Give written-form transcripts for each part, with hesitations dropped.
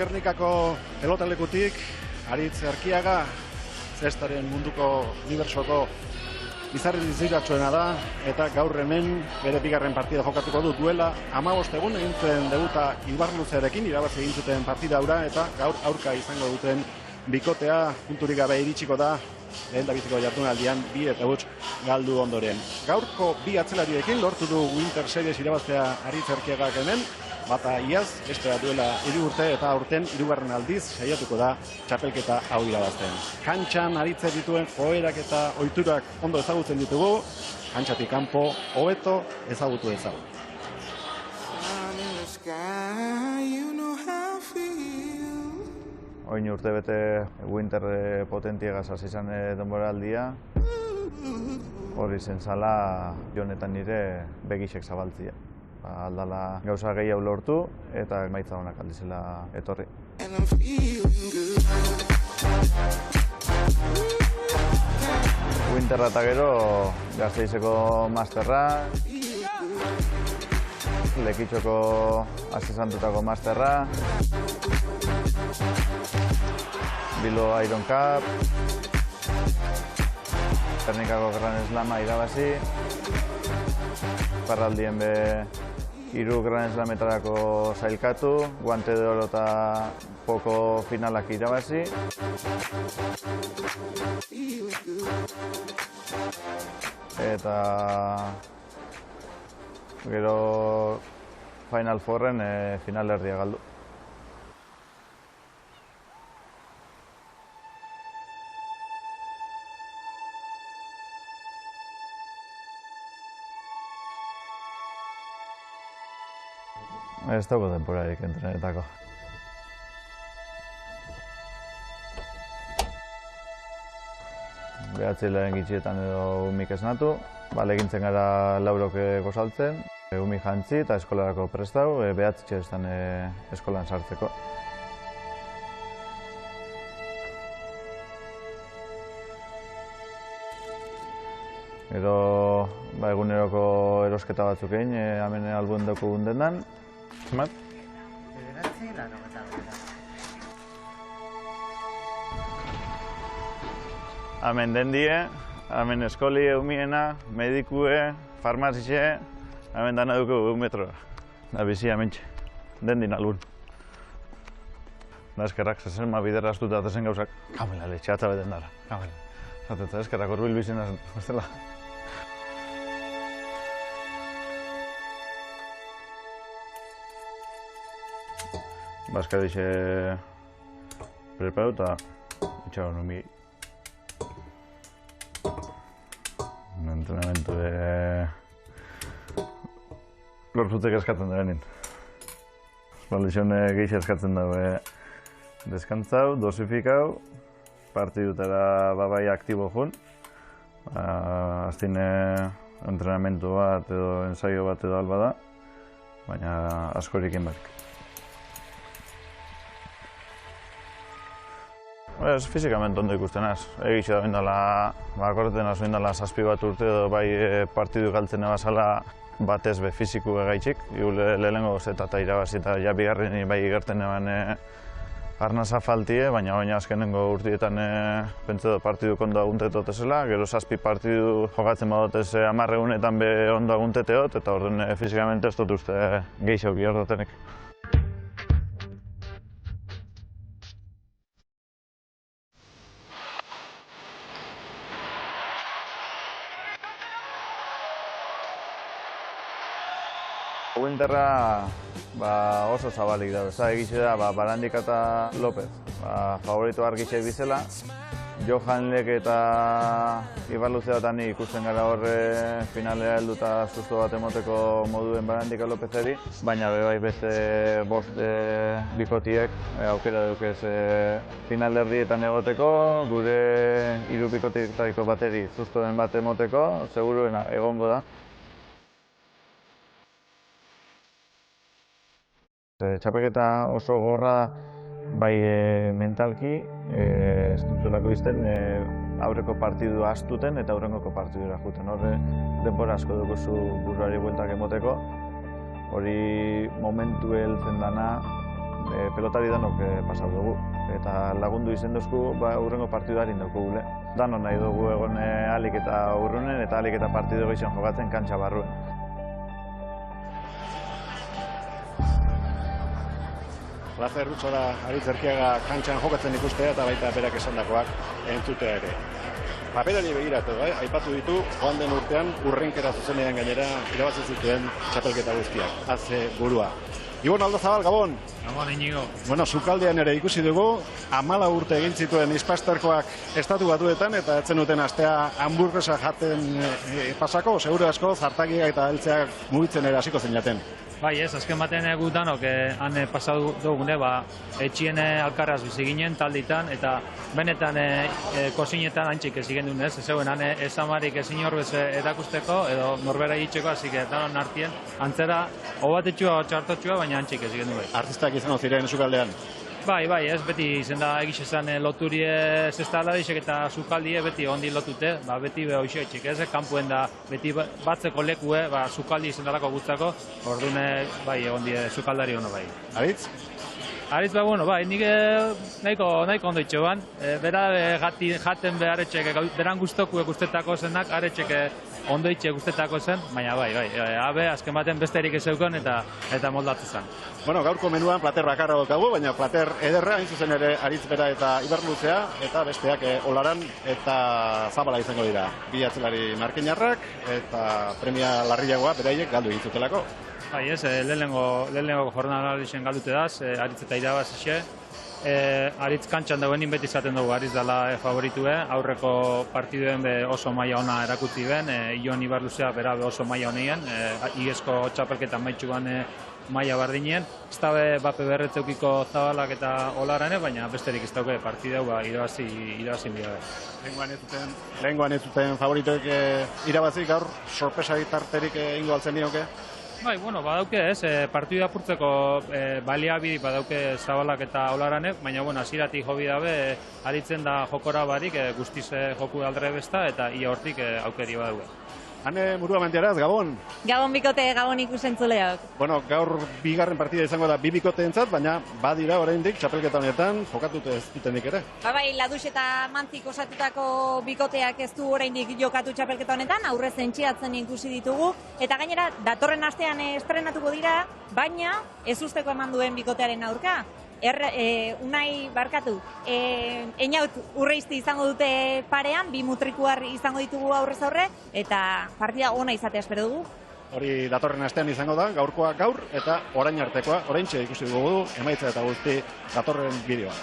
Gernikako pelotalekutik, Aritz Erkiaga, zestaren munduko unibertsoko izarri diziratxoena da, eta gaur hemen bere bigarren partida jokatuko du. Duela 15 egun egin zuen debuta Ibarluzearekin, irabazi egin zuten partida hura, eta gaur aurka izango duten bikotea punturik gabe iritsiko da lehen dabiziko jardunaldian 2-0 galdu ondoren. Gaurko bi atzelariekin lortu du Winter Series irabaztea Aritz Erkiagak hemen, bata iaz, bestea duela 3 urte eta aurten 3. aldiz saiatuko da txapelketa hau irabazten. Kantxan aritzen dituen joerak eta ohiturak ondo ezagutzen ditugu, kantxatik kanpo hobeto ezagutu ezagu. Oin urte bete Winter potentiegaz hasi izan denboraldia. Hori zen zala jonetan nire begixek zabaltzia. Aldala gauza gehiago lortu eta emaitza honak aldizela etorri. Winterra eta gero Gasteizeko masterra, Lekitxoko asesantutako masterra, Bilbo Iron Cup, Gernikako Gran Slama irabazi, Parraldien be 3 Gran Slametarako sailkatu, Guante de Oro eta Poko finalak irabazi. Eta gero Final Fourren finalerdia galdu. Ez dago denporarik entrenetako. Behatzi lehen gitxietan edo umik esnatu, legintzen gara laurok gozaltzen, umik jantzi eta eskolarako prestau, behatzi txestan eskolan sartzeko. Gero eguneroko erosketa batzuk egin, hemen albuen dugu gundendan. Mat? Hemen dendie, hemen eskoli eumiena, medikue, farmazixe, hemen dana dugu metroa. Da bizi hemen txe, dendin albun. Da eskerrak, zezen ma bideraztuta atezen gauzak. Kamela, letxeatza beten dara, kamela. Zatetza eskerrak urbil bizina zen, Baskadixe preparatu eta itxago numi entrenamentu lortzutek eskatzen da benin. Baldizone gehiago eskatzen dago deskantzau, dosifikau, partidutara babai aktibo jun. Aztine entrenamentu bat edo ensaio bat edo alba da, baina askorik inbak. Fizikamente ondo ikusten az. Egitxe da bindala, akorten az bindala 7 bat urte edo bai partidu galtzen ebazala batez be fiziku egaitxik. Lehenengo zeta eta irabazi eta ja bigarren bai gerten eban arnaza faltie, baina baina azkenengo urtietan pentsa da partidu ondo aguntetot ezela, gero 7 partidu jokatzen badotez 10 egunetan be ondo agunteteot, eta orden fizikamente ez dut uste gehiago bihardotenek. Winterra oso zabalik da. Egitxe da Barandika eta López. Favorito argitxe bizela. Johanlek eta Ibarluzeatan ikusten gara horre finalea heldu eta susto bat emoteko moduen Barandika Lópezeri. Baina bai beste bost bikotiek aukera dukez finalerdietan egoteko, gure 3 bikotietako bateri sustoen bat emoteko, seguruena egongo da. Txapelketa oso gorra bai mentalki, ez dutzelako izten aurreko partidu astuten eta aurrengoko partidura juten. Horre denbora asko duguzu buruari bueltak emoteko. Hori momentu heltzen dana pelotari danok pasau dugu. Eta lagundu izen duzku, urrengo partidu harin dugu gule. Danon nahi dugu egon alik eta urrunen eta alik eta partidu gehiago jokatzen kantxa barruen. Plazer Rutzora Aritz Erkiaga kantxan jokatzen ikustea eta baita berak esandakoak entzutea ere. Paperari begiratu, aipatu ditu, joan den urtean urrenkera zuzenean gainera irabazi zituen txapelketa guztiak, haze burua. Ibon Aldozabal, Gabon! Gabon, Inigo. Bueno, sukaldean ere ikusi dugu, 14 urte egin zituen Ispasterkoak estatu batuetan eta etzen duten astea hamburguesa jaten pasako, seguru asko zartagiak eta heltzeak mugitzen ere hasiko zeinaten. Bai, ez, azken baten gutanok han pasatu dugune, etxien alkarraz bizi ginen talditan, eta benetan kosinetan antxik ez igen duen ez, zeuen han ezamarik ezin horbez erakusteko, edo norbera egitxeko, hasi que danon artien, antzera, obatetxua o txartotxua, baina antxik ez igen duen. Artistak izan ziren sukaldean? Bai, ez, beti izen da egizezan loturie zesta aladixek eta sukaldie beti ondi lotute, beti hoxe etxik ez, kanpuen da beti batzeko lekue, sukaldi izen dalako gutzako, orduan bai, ondi sukaldari hono bai. Aritz? Aritz, nik nahiko ondo itxoan, bera jaten behar etxek, beran guztoku guztetako zenak, aretxek ondo itxe guztetako zen, baina bai, abe, azken baten besterik ez eukon eta moldatzen zen. Bueno, gaurko menuan plater bakarra daukagu, baina plater ederra, hain zuzen ere Aritz bera eta Ibarluzea, eta besteak Olaran eta Zabala izango dira. Bi atzelari markinarrak eta premia larriagoa beraiek galdu egitzutelako. Bai, ez, lehenengo jornalaren galdute daz, Aritz eta irabazixe. Aritz kantxan dauenin beti izaten dugu Aritz dela favoritue, aurreko partiduen oso maila ona erakutsi ben, Ion Ibarluzea bera oso maila honean, igezko txapelketan maitxuan maila bardinen, ez da bape berretzeukiko Zabalak eta Olarane, baina besterik ez dauke partideu irabazi bila. Lehengoan ez zuten favoritoek irabazi gaur sorpresa tarterik ingo altzen dioke? Bai, badauke ez, partidu apurtzeko baliabide badauke Zabalak eta Olaranek, baina hasieratik jobi dabe aritzen da jokora barik, guztiz joku aldre besta eta ia hortik aukeri badauke. Hane Murua Mantiaraz, Gabon! Gabon bikote, Gabon ikusentzuleok. Gaur bigarren partida izango da bi bikoteentzat, baina badira oraindik txapelketa honetan jokatute ez dutenik ere. Bai, Ladux eta Mantzik osatutako bikoteak ez du oraindik jokatu txapelketa honetan, aurrez entxiatzen ikusi ditugu, eta gainera datorren astean estrenatuko dira, baina ez usteko eman duen bikotearen aurka. Unai barkatu, Einaut Urreizti izango dute parean, bi mutrikuar izango ditugu aurrez aurre, eta partida ona izatea espero dugu. Hori datorren astean izango da, gaurkoa gaur eta orain artekoa, oraintxe ikusi dugu, emaitza eta guzti datorren bideoa.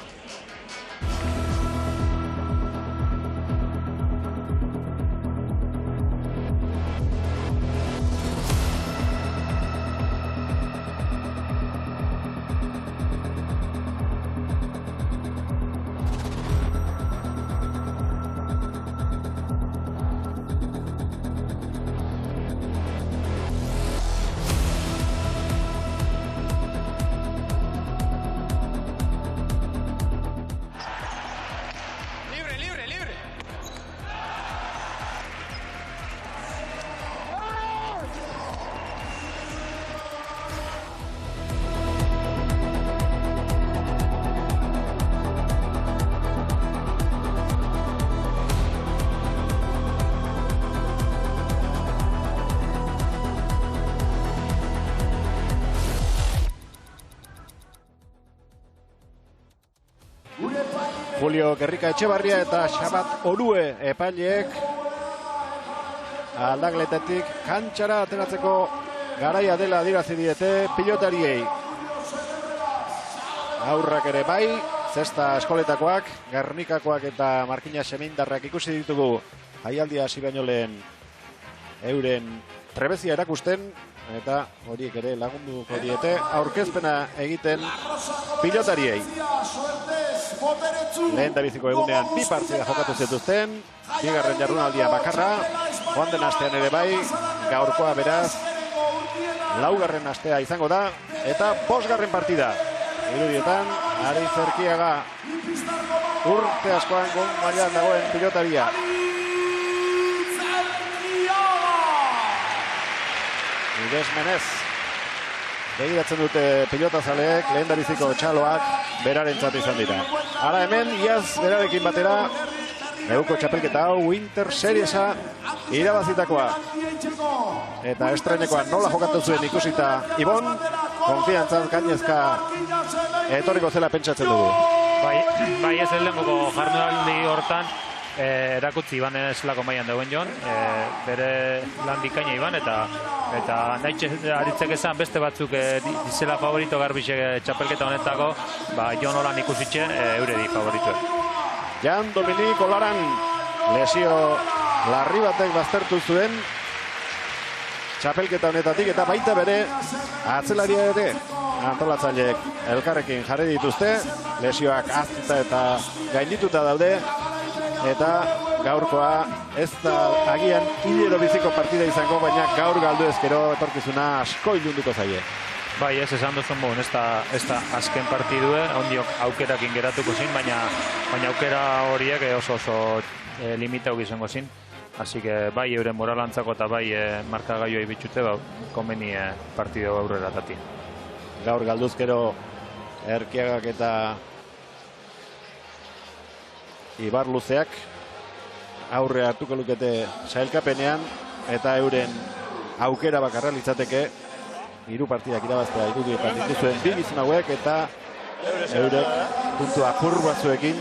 Julio Gerrika Etxebarria eta Xabat Orue epaileek aldagletetik kantxara ateratzeko garaia dela adirazi diete pilotariei. Aurrak ere bai, zesta eskoletakoak, Gernikakoak eta Markina Semindarrak ikusi ditugu jaialdia hasi baino lehen euren trebezia erakusten, eta horiek ere lagunduko diete aurkezpena egiten pilotariei. Lehen dabiziko egunean bi partida jokatu zituzten, bigarren jardunaldia bakarra, joan den astean ere bai, gaurkoa beraz, laugarren astea izango da, eta bosgarren partida. Irudietan, Aritz Erkiaga urte askoan gon mailan dagoen pilotaria. Ides Menez begiratzen dute pilotazaleek, lehendabiziko txaloak berarentzat izan dira. Ara hemen, iaz berarekin batera, Neguko txapelketa hau Winter Seriesa irabazitakoa. Eta estrenekoan nola jokatu zuen ikusita Ibon, konfiantzaz gainezka etorriko zela pentsatzen dugu. Bai ez lehenko jardunaldi hortan, erakutzi Iban zelako mailan dauen joan, bere lan bikaina Iban, eta aritzek esan beste batzuk dizela favorito garbixek txapelketa honetako, Jon Olan ikusitxe eure di favorituek. Jan Dominik Olaran lesio larri batek baztertu zuen txapelketa honetatik, eta baita bere atzelaria ere antolatzaileek elkarrekin jarri dituzte, lesioak aztuta eta gaindituta daude, eta gaurkoa ez da agian hilero biziko partida izango, baina gaur galdu ezkero etorkizuna asko ilunduko zaie. Bai, ez esan duzun bon, ez da azken partidue, ondiok aukerakin geratuko zin, baina aukera horiek oso limitau izango zin. Así que bai euren moralantzako eta bai markagaioa bitxute, konbeni partido aurrera tati. Gaur galduzkero Erkiagak eta Ibar Luzeak aurre hartuko lukete sailkapenean, eta euren aukera bakarra litzateke hiru partidak irabaztea irudietan dituzuen bi gizon hauek, eta eurek puntu apur batzuekin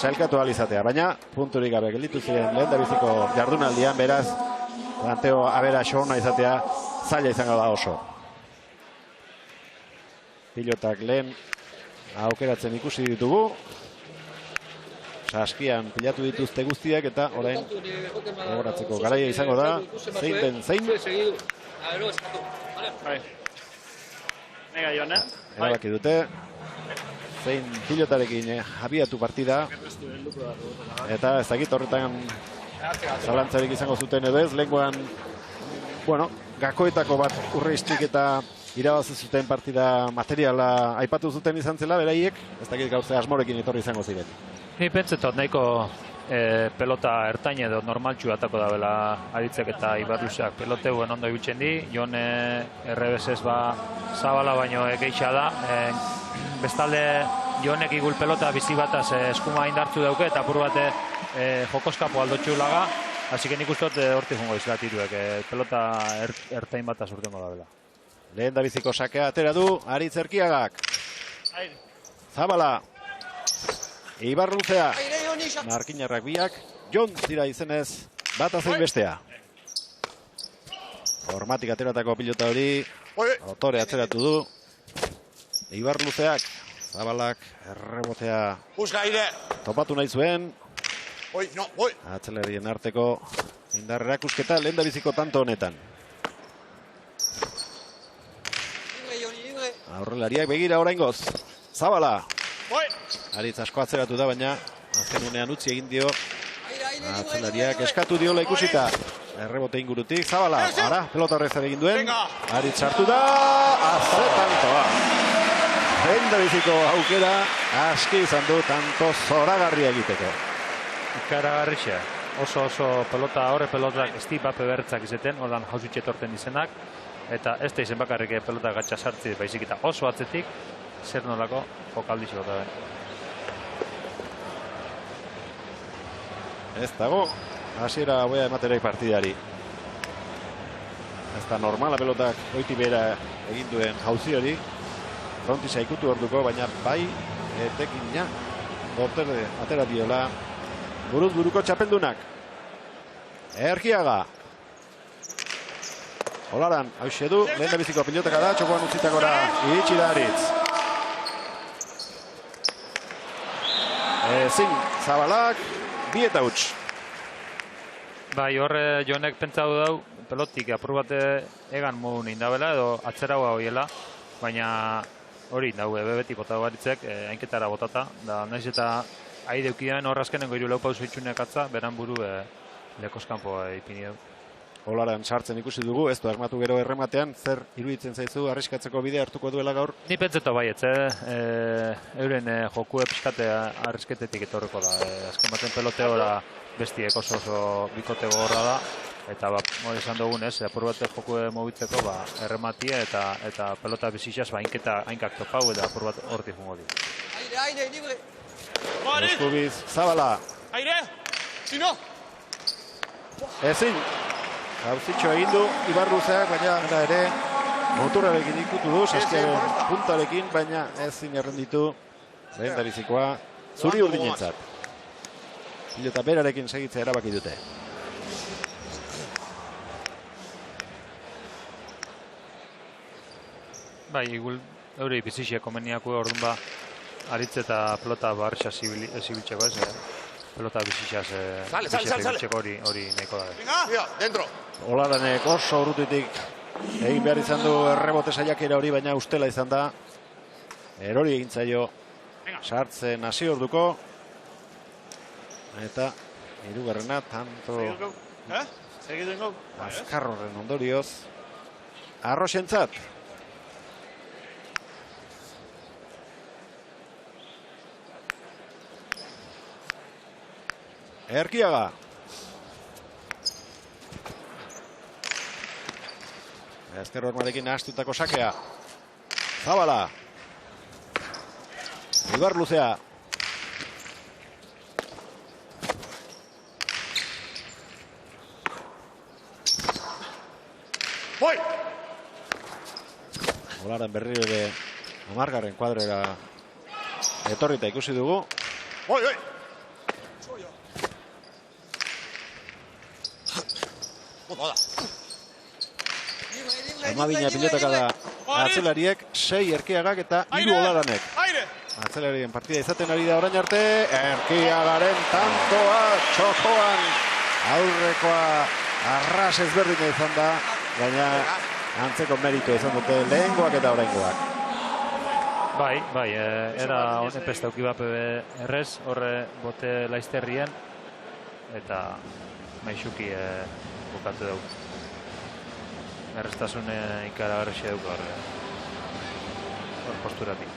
sailkatu ahal izatea. Baina punturik gabe gelditu ziren lehendabiziko jardunaldian, beraz planteo abera xorna izatea zaila izango da oso. Pilotak lehen aukeratzen ikusi ditugu, saskian pilatu dituzte guztiak, eta orain gogoratzeko garaia izango da, zein den zein. Erabaki dute zein pilotarekin abiatu partida, eta ez dakit horretan zalantzarik izango zuten edo ez. Lehenkoan, gakoetako bat urreiztik eta irabazi zuten partida materiala aipatu zuten izan zela beraiek, ez dakit gaurze asmorekin etorri izango ziren. Ni pentsetot nahiko pelota ertain edo normaltxu atako da bela aritzek eta Ibarluzeak peloteuen ondo ibiltzen di, Jon errebesez zabala baino geixa da. Bestalde Jonek igul pelota bizi bataz eskuma indartzu dauke, eta apur bate jokoskapo aldotxu laga, hasi que nik ustot horti jungo izlatiruek, pelota ertain bataz urtengo da bela. Lehen da biziko sakea atera du Aritz Erkiagak. Zabala. Ibar Luzea. Markinarrak biak. Jon zira izenez bat azein bestea. Hormatik ateratako pilota hori. Otore atzeratu du. Ibar Luzeak. Zabalak errebotea topatu nahi zuen. Atzelerien arteko indar erakusketa lehen da biziko tanto honetan. Aurrelariak begira oraingoz. Zabala. Aritz asko atzeratu da, baina azken unean utzi egin dio. Atzelariak eskatu diola ikusita. Errebote ingurutik. Zabala. Ara, pelota horrezan egin duen. Aritz sartu da. Azetantoa. Lehendabiziko aukera aski izan du tanto zoragarria egiteko. Ikaragarrixe. Oso pelota, horre pelotak esti bape bertzak izeten, ordan jauzitxe torten izenak. Eta ez da izen bakarrik pelota gatsa sartzi, baizik eta oso atzetik, zer nolako jokaldixo da. Ez dago, hasiera hauea ematerek partidari. Ez da normala pelotak oiti bera egin duen jauzi hori. Frontisa ikutu orduko, baina bai etekina Gorterde atera diola buruz buruko txapeldunak. Erkiaga. Olaran, hauxe du, lehen da biziko pilotaka da, txokoan utzitakora iritsi da Aritz. Ezin, Zabalak, bi eta huts. Bai, horre Jonek pentsatu dau, pelotik apur bate egan modun indabela edo atzeragoa hoiela, baina hori daue bebeti bota Aritzek, hainketara botata, da naiz eta ahi deukian horrazkenengo hiru lau pausu itxunek atza, beran buru lekoskampoa ipini du. Olaran sartzen ikusi dugu, ez du armatu gero errematean, zer iruditzen zaizu arriskatzeko bide hartuko duela gaur? Ni pentseto baietz, euren jokue pixkate arrisketetik etorreko da. Azken baten peloteora bestiek oso bikote gogorra da, Eta esan dugunez, apur bat joko mobitzeko errematia eta pelota bizitxaz hainkak topau eta apur bat hortik jungo di. Aire, libre! Eskubiz, Zabala. Aire! Sino! Ezin. Gauzitxo egin du Ibarluzeak, baina ere motorrarekin ikutu du, saskiaren puntarekin, baina ezin errenditu. Lehen da bizikoa, zuri urdinentzat. Pilota berarekin segitzea erabaki dute. Bai, igul euri bizitxea komeniako orduan aritz eta pelota barxa zibiltzeko ez, pelota bizitxaz zibiltzeko hori nahiko da. Venga, dentro! Olaranek oso urrutitik egin behar izan du errebote saiakera hori, baina ustela izan da. Erori egin zaio sartzen hasi orduko. Eta hirugarrena tanto azkar horren ondorioz Arroxentzat. Erkiaga. Ezker hormarekin nahastutako sakea. Zabala. Ibarluzea. Boi! Olaran berriro ere amargarren kuadrera etorrita ikusi dugu. Boi! Armadina pilotaka da atzelariek, 6 Erkiagak eta 3 Olaranek. Atzelarien partida izaten ari da orain arte. Erkiagaren tantoa txokoan aurrekoa arras ezberdina izan da, baina antzeko meritu izan dute lehengoak eta oraingoak. Bai, era honen pestauki bat errez, horre bote laizterrien, eta maixuki bukatu dugu. Errestasun ikaragarri dugu hor posturatik.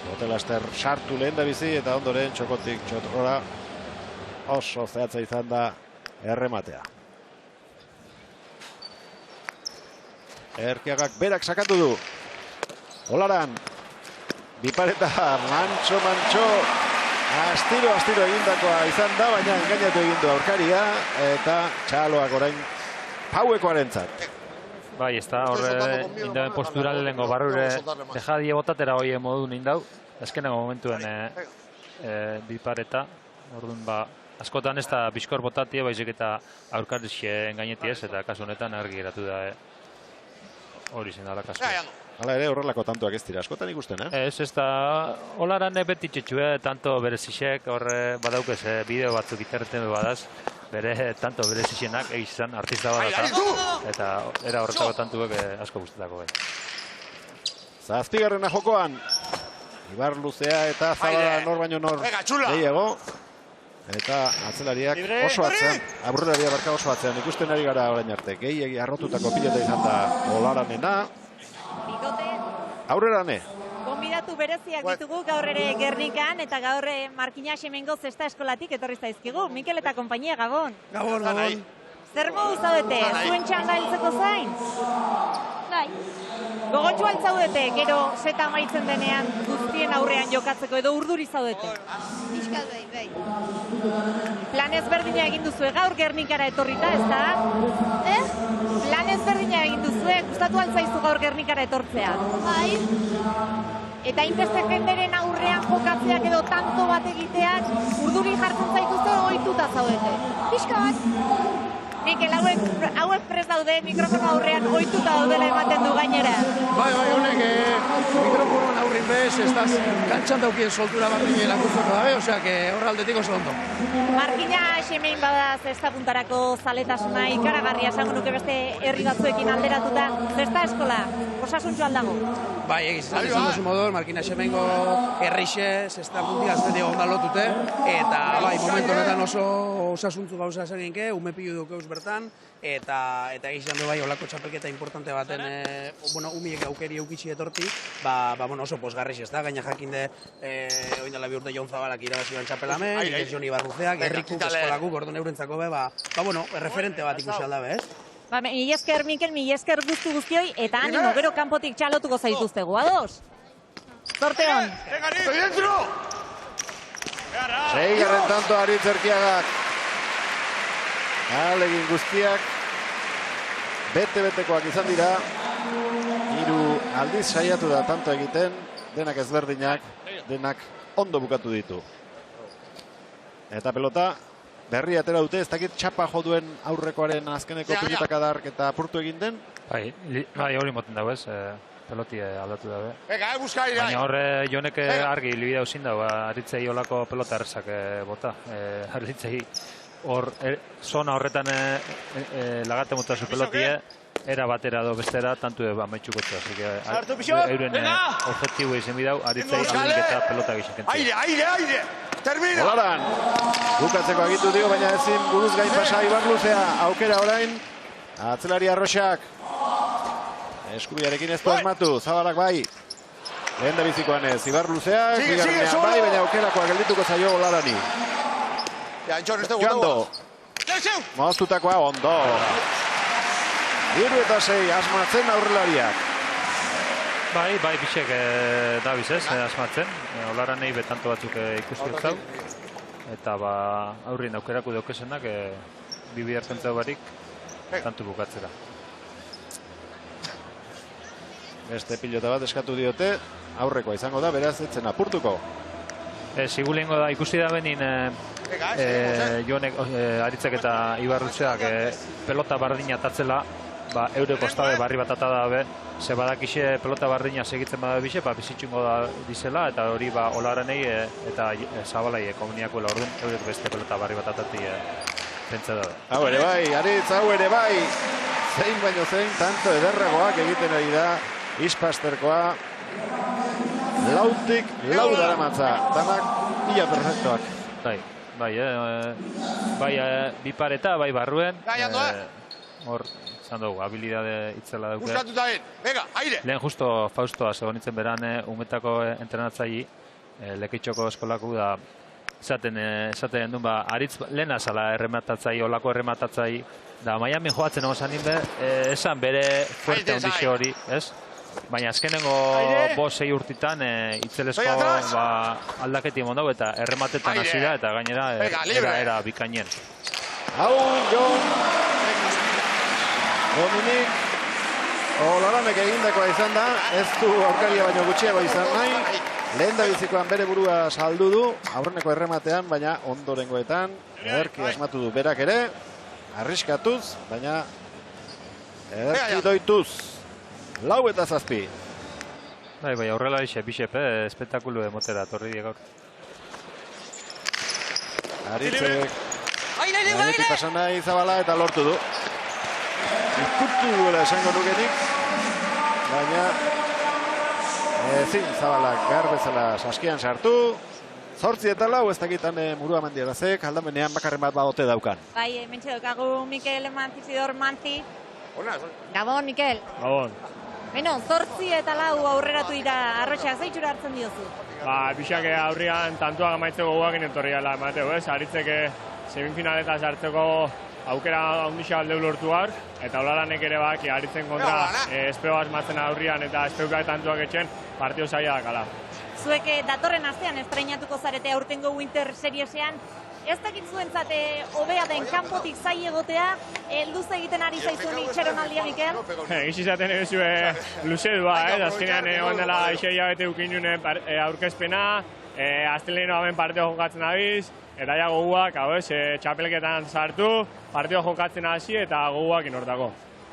Bote laster sartu lehen da bizi eta ondoren txokotik txotrora oso zehatza izan da errematea. Erkiagak berak sakatu du. Olaran. Bipareta mantxo. Astiro egindakoa izan da, baina engainatu egin du aurkaria eta txaloak orain pauekoarentzat. Bai, ez da, horre indauen posturale lehenko barrure dejadie botatera hoi modu nindau. Azkeneko momentuen bipareta. Orduan, askotan ez da bizkor botatie, baizik eta aurkarixe engainetie ez, eta kasu honetan argi geratu da hori zen dara kasu. Hala ere horrelako tantoak ez dira, askotan ikusten, Ez da, olaran beti txetxue, tanto berezisek, horre badaukez bideo batzuk interreten badaz, bere tanto berezixenak egizan artista bat eta era horretako tantuek asko guztetako bai. Zazpigarrena jokoan, Ibarluzea eta Zabala nor baino nor gehiago. Eta atzelariak oso atzean, aurrelaria barka oso atzean, ikusten ari gara orain arte. Gehiegi arrotutako pilota izan da Olaranena. Aurrerane. Gonbidatu bereziak ditugu gaur ere Gernikan eta gaur Markina Xemengo zesta eskolatik etorri zaizkigu. Mikel eta konpainia, Gabon. Gabon. Zer modu zaudete? Zuen txanda hiltzeko zain? Bai. Gogotxu altzaudete, gero seta amaitzen denean guztien aurrean jokatzeko edo urduri zaudete? Piskat bai. Plan ezberdina egin duzue gaur Gernikara etorrita, ez da? Plan ezberdina egin duzue, gustatu altzaizu gaur Gernikara etortzea? Bai. Eta inbeste jenderen aurrean jokatzeak edo tanto bat egiteak urduri jartzen zaituzte ohituta zaudete? Piskat. Mikel, hauek prest daude, mikrofono aurrean ohituta daudela ematen du gainera. Bai, honek mikrofonoan aurrin bez, ez da kantxan daukien soltura bat bine lakuzoko dabe, osea, horraldetik oso ondo. Markina Xemein badaz ez da puntarako zaletasuna ikaragarria esango nuke beste herri batzuekin alderatuta. Zesta eskola, osasuntxo aldago? Bai, egizan duzu modor, Markina Xemengo herrixe, zesta puntia aztetik onda lotute, eta bai, momentu honetan oso osasuntzu gauza zen ginke, ume pilu dukeuz bertan, eta egizan du bai olako txapelketa importante baten, umiek aukeri eukitsi etorti, oso posgarriz ez da, gaina jakinde, oindela bi urte Jon Zabalak irabaziban txapelamen, Joni Barruzeak, Herrikuk, Eskolakuk, orduan eurentzako referente bat ikusi aldabe, ez? Mila esker, Mikel, mila esker guztioi, eta animo, gero kanpotik txalotuko zaituztegu, ados? Zorte hon! ¡Estoy dentro! Seigarren tanto Aritz Erkiagak. Alegin guztiak bete-betekoak izan dira. 3 aldiz saiatu da tanto egiten, denak ezberdinak, denak ondo bukatu ditu. Eta pelota berri atera dute, ez dakit txapa jo duen aurrekoaren azkeneko pilotak adark eta apurtu egin den. Bai, hori moten dago ez, peloti aldatu dabe. Venga, busca aire. Baina horre Jonek argi libida usin dago, Aritzei olako pelota errezak bota. Aritzei hor, zona horretan lagate mutazu pelotie, era batera do bestera, tantu amaitxuko txu. Así que euren objektibo izen bidau, Aritzei aldik eta pelota gizak Aire, aire, aire! Termina! Olaran, bukatzeko agitu dio, baina ezin buruz gain pasa Ibarluzea, aukera orain, atzelari Arroxak. Eskubiarekin ez du asmatu, Zabalak bai. Lehen da bizikoan ez, Ibarluzeak, bigarrenean bai, baina aukerakoa geldituko zaio Olarani. Joando, moztutakoa ondo. 3-6 asmatzen aurrelariak. Bai, pixek dabiz ez, asmatzen. Olaranei betanto batzuk ikustu zau. Eta aurrin aukerako daukesenak, bibi hartentzau barik, tantu bukatzera. Beste pilota bat eskatu diote, aurrekoa izango da, beraz etzen apurtuko. Sigulengo da, ikusi da benin Jonek, Aritzek eta Ibarrutzeak pelota bardina tatzela, eure kostabe barri bat ata dabe, ze badakixe pelota bardina segitzen badabixe, bizitxungo da dizela, eta hori Olaranei eta Zabalai komuniakoela orduan, eurek beste pelota barri bat atati pentsa da. Hau ere bai, Aritz, hau ere bai, zein baino zein, tanto ederragoak egiten ari da, Ispasterkoa, lautik lau daramatza, danak ia perfektoak. Bai, bi pareta, bai barruen, hor, izan dugu, habilidade itzela duke. Buskatuta den, venga, aire! Lehen justo Faustoa segonitzen beran umetako entrenatzaile, Lekitxoko eskolako da, esaten duen, Aritz lehen azala errematatzaile, olako errematatzaile, da Miami joatzen hau zanin be, esan bere fuerte ondixe hori, ez? Baina azkenengo 5-6 urtitan itzelesko aldaketi emon dago eta errematetan hasi da eta gainera era bikainen. Hau, Jon Dominik Olaranek egindakoa izan da, ez du aurkaria baino gutxiago izan nahi. Lehen da bizikoan bere burua saldu du, aurreneko errematean, baina ondorengoetan ederki asmatu du berak ere, arriskatuz, baina ederki doituz. 4-7. Bai, aurrela bixep, espektakulu emotera, torri diegok. Aritzek, gainetik pasan nahi Zabala eta lortu du. Izkutu duela esango nukenik, baina ezin Zabalak garbezala saskian sartu. 8-4 ez dakitan murua mandiarazek, aldamenean bakarren bat badote daukan. Bai, mentxe daukagu Mikel Mantzizidor Mantzi. Gabon, Mikel. Gabon. Beno, 8-4 aurreratu dira, Arrotxak zeitzura hartzen diozu? Bixak aurrian tantuak amaitzeko guakin entorri gala emateu, ez? Aritzeke semifinaleta sartzeko aukera ondixak aldeu lortu gaur, eta Olaranek ere baki Aritzen kontra espeo asmatzen aurrian eta espeukak tantuak etxen partio zaila dakala. Zuek datorren astean estreinatuko zarete aurtengo Winter Seriesean, ez dakit zuentzate hobea den kanpotik zai egotea, luze egiten ari zaizuen itxeronaldia, Mikel? Giz izaten egizu luzedua, azkenean ondela isea bete ukinun aurkezpena, asteleno hamen parteo jokatzen abiz, eta ja goguak, txapelketan sartu, parteo jokatzen hasi eta goguak inortako.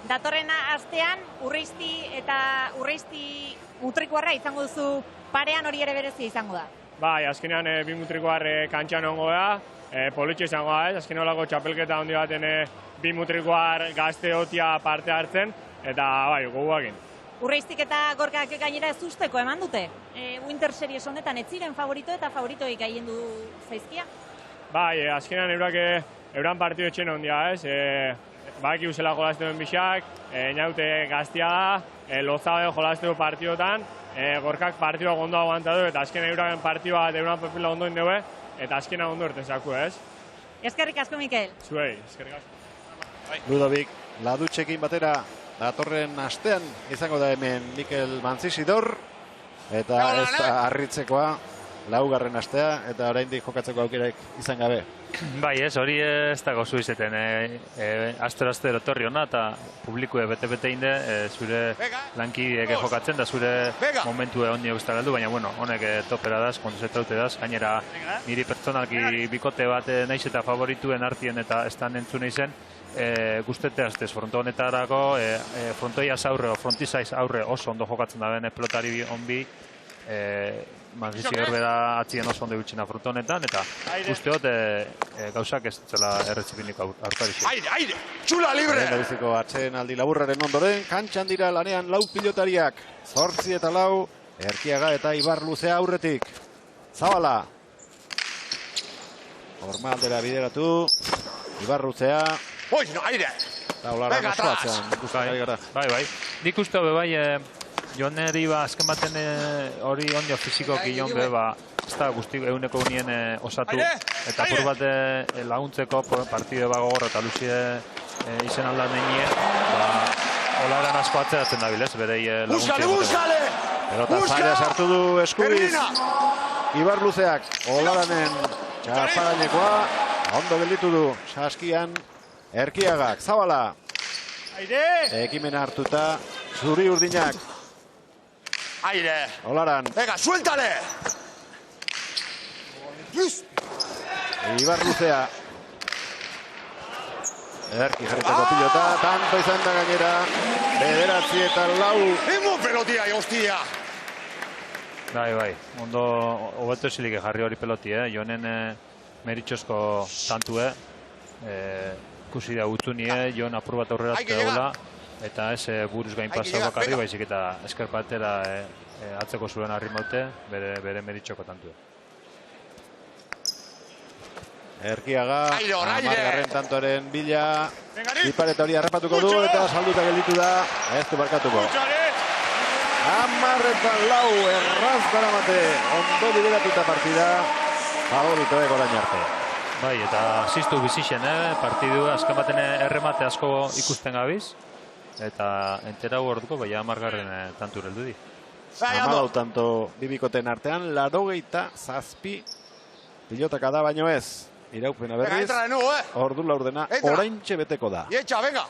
Datorren astean, Urreizti mutrikuarra izango duzu parean, hori ere berezia izango da. Bai, azkenean bi mutrikuar kantxan ongo da, politxo izango da, azken olako txapelketa handi baten bi mutrikuar gazte otia parte hartzen, eta bai, goguakin. Urreiztik eta Gorkak gainera ez usteko eman dute. Winter Series honetan ez ziren favorito eta favoritoik gaien du zaizkia? Bai, azkenean euran partidu etxen ondia, ez? Baki usela jolazte duen bixak, inaute gaztia da, lozabe jolazte du partiotan, gorkak partioa gondo aguantatu, eta azkena euragen partioa deuran perfila ondo indeue, eta azkena ondo urtezaku, ez? Eskerrik asko, Mikel. Zuei, eskerrik asko. Ludovic Ladutxekin batera datorren astean izango da hemen Mikel Mantzisidor, eta ez da harritzekoa laugarren astea, eta oraindik jokatzeko aukeraik izan gabe. Bai, ez, hori ez dago zu izeten. Astero-astero torri hona, eta publikue bete-bete inde, zure lankideek jokatzen, da zure momentu honi guztara aldu, baina, bueno, honek topera daz, konzentraute daz, gainera niri pertsonalki bikote bat naiz eta favorituen artien eta estan entzune izen, guztete aztez, fronto honetarako, frontoiaz aurre, frontizaiz aurre oso ondo jokatzen da bene pelotari onbi, Manzizi Gerbera atzien oso ondo gutxina fronto honetan, eta guzteot gauzak ez zela erretzipinik aurkarixen. Aire, txula libre! Lehendabiziko atzen aldi laburraren ondoren, kantxan dira lanean lau pilotariak, 8 eta 4, Erkiaga eta Ibar Luzea aurretik. Zabala. Horma aldera bideratu, Ibar Luzea. Aire! Eta olaran oso atzean. Bai. Nik uste hobe bai, Joneri azken baten hori ondio fizikoki jon be, ez da guzti eguneko unien osatu, eta por bat laguntzeko partide gogorra eta luzie izen aldan nenie, olaran asko atzeratzen dabil, ez, berei laguntzeko. Buskale! Pelota zaila sartu du Eskubiz. Ibar Luzeak olaranen txaparainekoa, ondo gelditu du saskian Erkiagak. Zabala. Ekimena hartuta, zuri urdinak. Aire! Olaran. Venga, suéltale! Ibar Luzea. Erki jarritako pilota, tanto izan da gainera. 9 eta 4. Emo pelotia, hostia! Bai, ondo hobeto esilik jarri hori peloti, Jonen meritxosko tantue, ikusi da utzunie, Jon apur bat aurrera daula, eta ez buruz gain pasa bakarri, baizik eta esker batera atzeko zuen harri maute, bere meritxoko tantue. Erkiaga, 10. tantoaren bila, Ipareta hori harrapatuko du, eta salduta gelditu da, ez du barkatuko. 10 eta 4, erraz daramate, ondo bideratuta partida, favoritoek orain arte. Bai, eta ziztu bizixen, partidu azken baten erremate asko ikusten gabiz, eta entera orduko, bai, 10. tantur heldu di. 14 tanto bibikoten artean, 87 pilotaka da baino ez. Iraupena berriz, ordu laurdena, oraintxe beteko da. Ietxa, venga!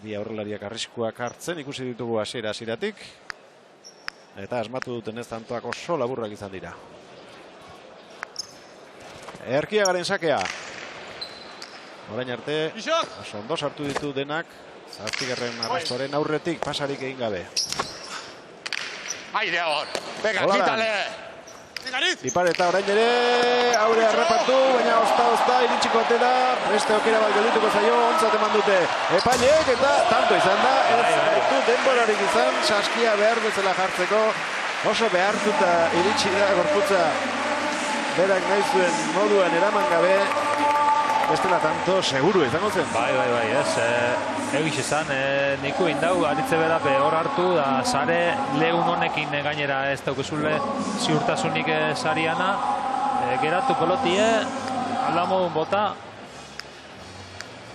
Bi aurrelariak arriskuak hartzen, ikusi ditugu hasieratik. Eta asmatu duten ez tantoak oso laburrak izan dira. Erkiagaren sakea. Orain arte, oso ondo sartu ditu denak, 7. arrastoren aurretik pasarik egin gabe. Aire hor! Venga, quítale! Ipareta orain ere, aurre harrapatu, baina osta iritsiko atera, beste aukera bat geldituko zaio, ontzat eman dute epaileek, eta tanto izan da, ez du denborarik izan, saskia behar bezala jartzeko, oso behartuta iritsi da gorputza, berak nahi zuen moduan eraman gabe, bestela tanto seguru izango zen. Bai, ez, egiz esan, niku indau, aritze bera hor hartu, da sare lehun honekin gainera ez daukezule ziurtasunik sariana, geratu pelotie, aldamodun bota,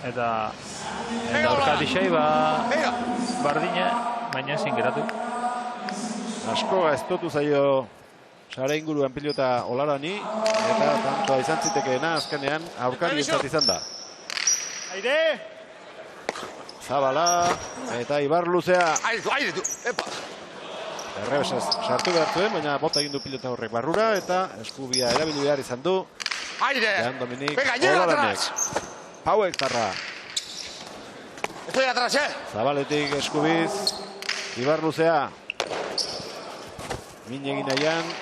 eta aurkatixei, bardine, baina ezin geratu. Asko eztotu zaio sare inguruan pilota olarani, eta tantoa izan zitekeena azkenean aurkari entzat izan da. Aire! Zabala, eta Ibar Luzea. Aire, du, epa! Errebesez sartu behar zuen, baina bota egin du pilota horrek barrura, eta eskubia erabili behar izan du. Aire! Jean Dominik Olaranek. Pauek tarra. Estoy atrás, Zabaletik eskubiz, Ibar Luzea. Min egin nahian.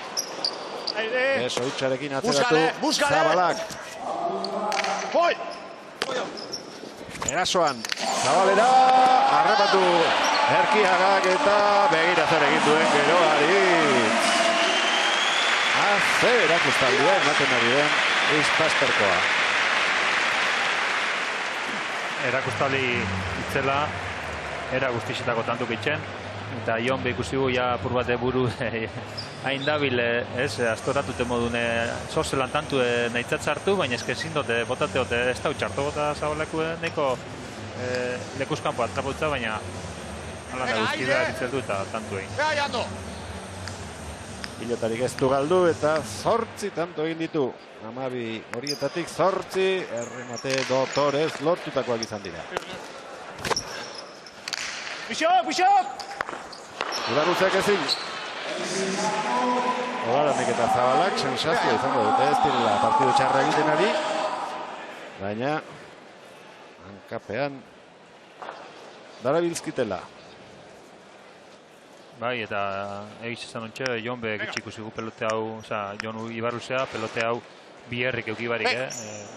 Ez, oitxarekin atzeratu. Zabalak. Boi! Erasoan, Zabalera, harrapatu Erkiagak eta begira zer egin duen gero Aritz. Zer erakustaldia ematen ari den Izpasterkoa. erakustali itzela, era guztixetako tantuk itxen, eta Jon ikusi gu ja apur bate buru hain dabil, astoratute modune zozelan tantu nahitzat hartu, baina eske ezin dute botateote ez da utxartu bota zabaleku neko lekuskanpo atraputza, baina hala naguzki da ditzeldu eta tantu egin. Pilotarik ez du galdu eta 8 tanto egin ditu. 12 horietatik 8 erremate dotorez lortutakoak izan dira. Bixok! Ibarruzeak ezin. Olaranek eta Zabalak sensazioa izango dute, ez direla partidu txarra egiten ari. Baina hankapean darabilzkitela. Bai, eta egiz izan ontxe, Jon gitxik ikusi gu pelote hau, Jon Ibarruzea, pelote hau biherrik eukibarik,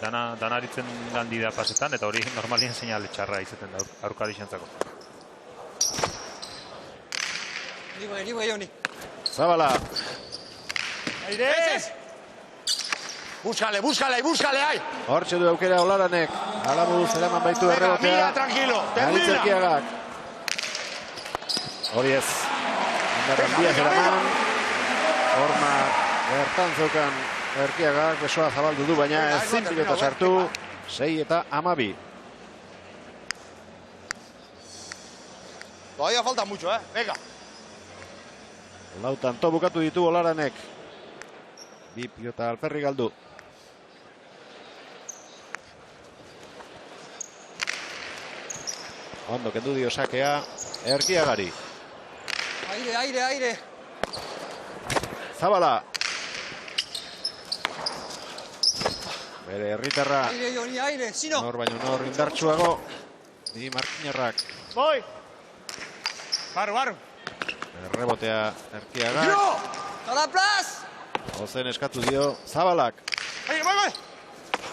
dana aritzen gandi da pasetan, eta hori normalien seinale txarra izaten da aurkari xantzako. Libre, Joni. Zabala. Aire! Búscale, ahí! Hortxe du aukera Olaranek, ala moduz eraman baitu errebotea. Mira, tranquilo, termina! Aritzerkiagak. Hori ez. Indarran biak eraman. Horma bertan zeukan Erkiagak, besoa zabaldu du, baina ezin pilota sartu. 6 eta 12. Todavía falta mucho, venga. Lau tanto bukatu ditu Olaranek. Bi pilota alperri galdu. Ondo kendu dio sakea Erkiagari. Aire. Zabala. Bere herritarra. Aire, sino. Nor baino nor indartsuago. Di Martinerrak. Voy. Barro. Errebotea Erkiagak. ¡A la plaza! Ozen eskatu dio Zabalak. Voy.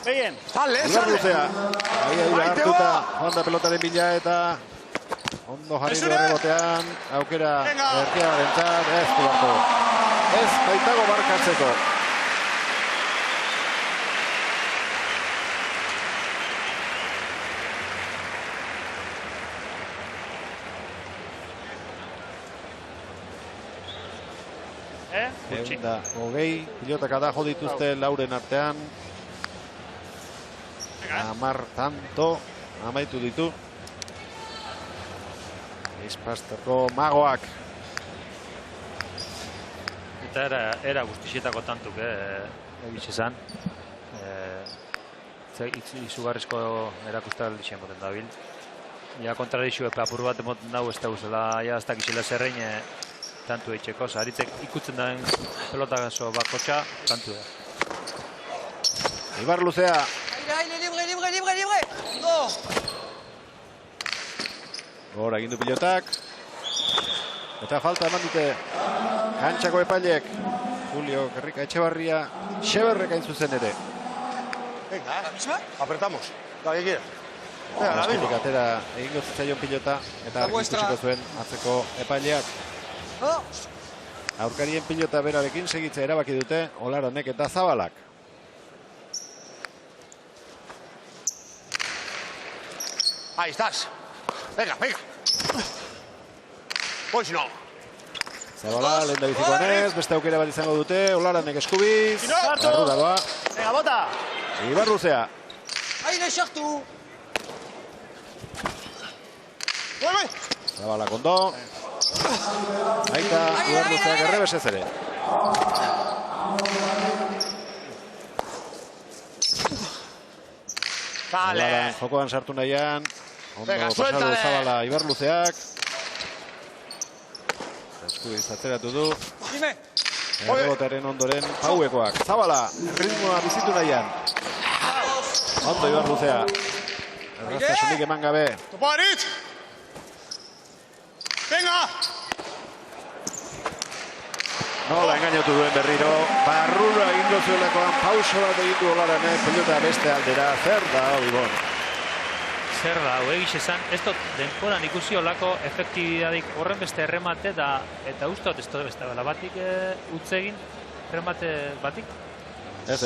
Bien. Sale. Ibarruzea. Ahí hartuta. Honda pelotaren bila eta ondo jarri du errebotean. Aukera Erkiagarentzat ez du hartu. Ez baitago barkatzeko. Eunda hogei, pilotaka da jo dituzte lauren artean. 10 tanto amaitu ditu. Izpasteko magoak. Eta era guztixetako tantuk, egiz esan. Izugarrizko erakustal dixen moten dabil. Ja kontradixu epe apur bat emoten dago ez da guzela, ja ez dakizela zerrein tantu eitxeko, haritzek ikutzen daren pelotagazo bakotxa, tantu da. Ibarruzea. Aire, libre. No. Gora egin du pilotak. Eta falta eman dute kantxako epailek. Julio Gerrika Etxebarria, Xeberrek hain zuzen ere. Venga, apretamos. La que quieras. Azkenik atera egingo zitzaion pilota eta ikusiko zuen atzeko epaileak. Aurkarien pilota berarekin segitza erabaki dute Olaranek eta Zabalak. Ahí estás. Venga. Pues no. Zabala lehen da bizikoanez, beste aukera bat izango dute, Olaranek eskubiz. Barrura doa. Venga, bota. Ibarruzea. Aire, sartu. Zabala kondo. Aita, Ibarruzeak errebesez ere. Olaran jokoan sartu nahian. Ondo pasado Zabala Ibarruzeak. Eskubiz atzeratu du. Errebotaren ondoren pauekoak. Zabala, ritmoa bizitu nahian. Ondo Ibarruzea. Erraztasunik eman gabe. Venga! Nola engainatu duen berriro. Barrura egingo zuelakoan pauso bat egitu Olaranek pelota beste aldera. Zer da, Ibon? Zer da, egiz esan, ez dut denporan ikusi olako efektibidadik horren beste erremate eta ustot ez dut beste bela batik utzegin erremate batik? Ez.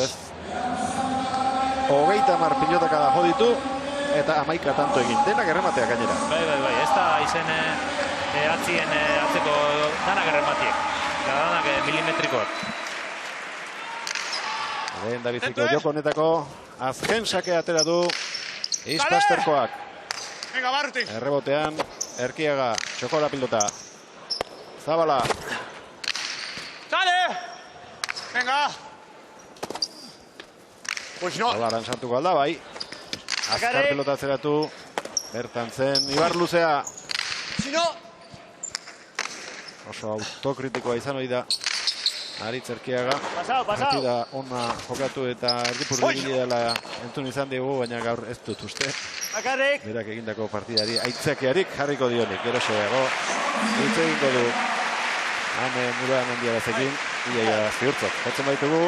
30 pilotaka da jo ditu. eta 11 tanto egin. Denak erremateak gainera. Bai, ez da izen atzien atzeko danak errematiek. Danak milimetrikoak. Lehen Davidiko joko honetako azken sake atera du Ispasterkoak. Venga, Barruti. Errebotean, Erkiaga, txoko la pilota. Zabala. Dale. Venga. Pues no. Olaran sartuko alda, bai. Azkar pelota zeratu. Bertan zen, Ibar Luzea. Si no. Oso autokritikoa izan hori da. Aritz Erkiaga. Partida ona jokatu eta erdipur egile dela entzun izan digu, baina gaur ez dut uste. Berak egindako partidari aitzakiarik jarriko dionik. Gero xeago, hitz egingo du. Hane Muruan Mendiarazekin, iaia ziurtzok. Jotzen baitugu,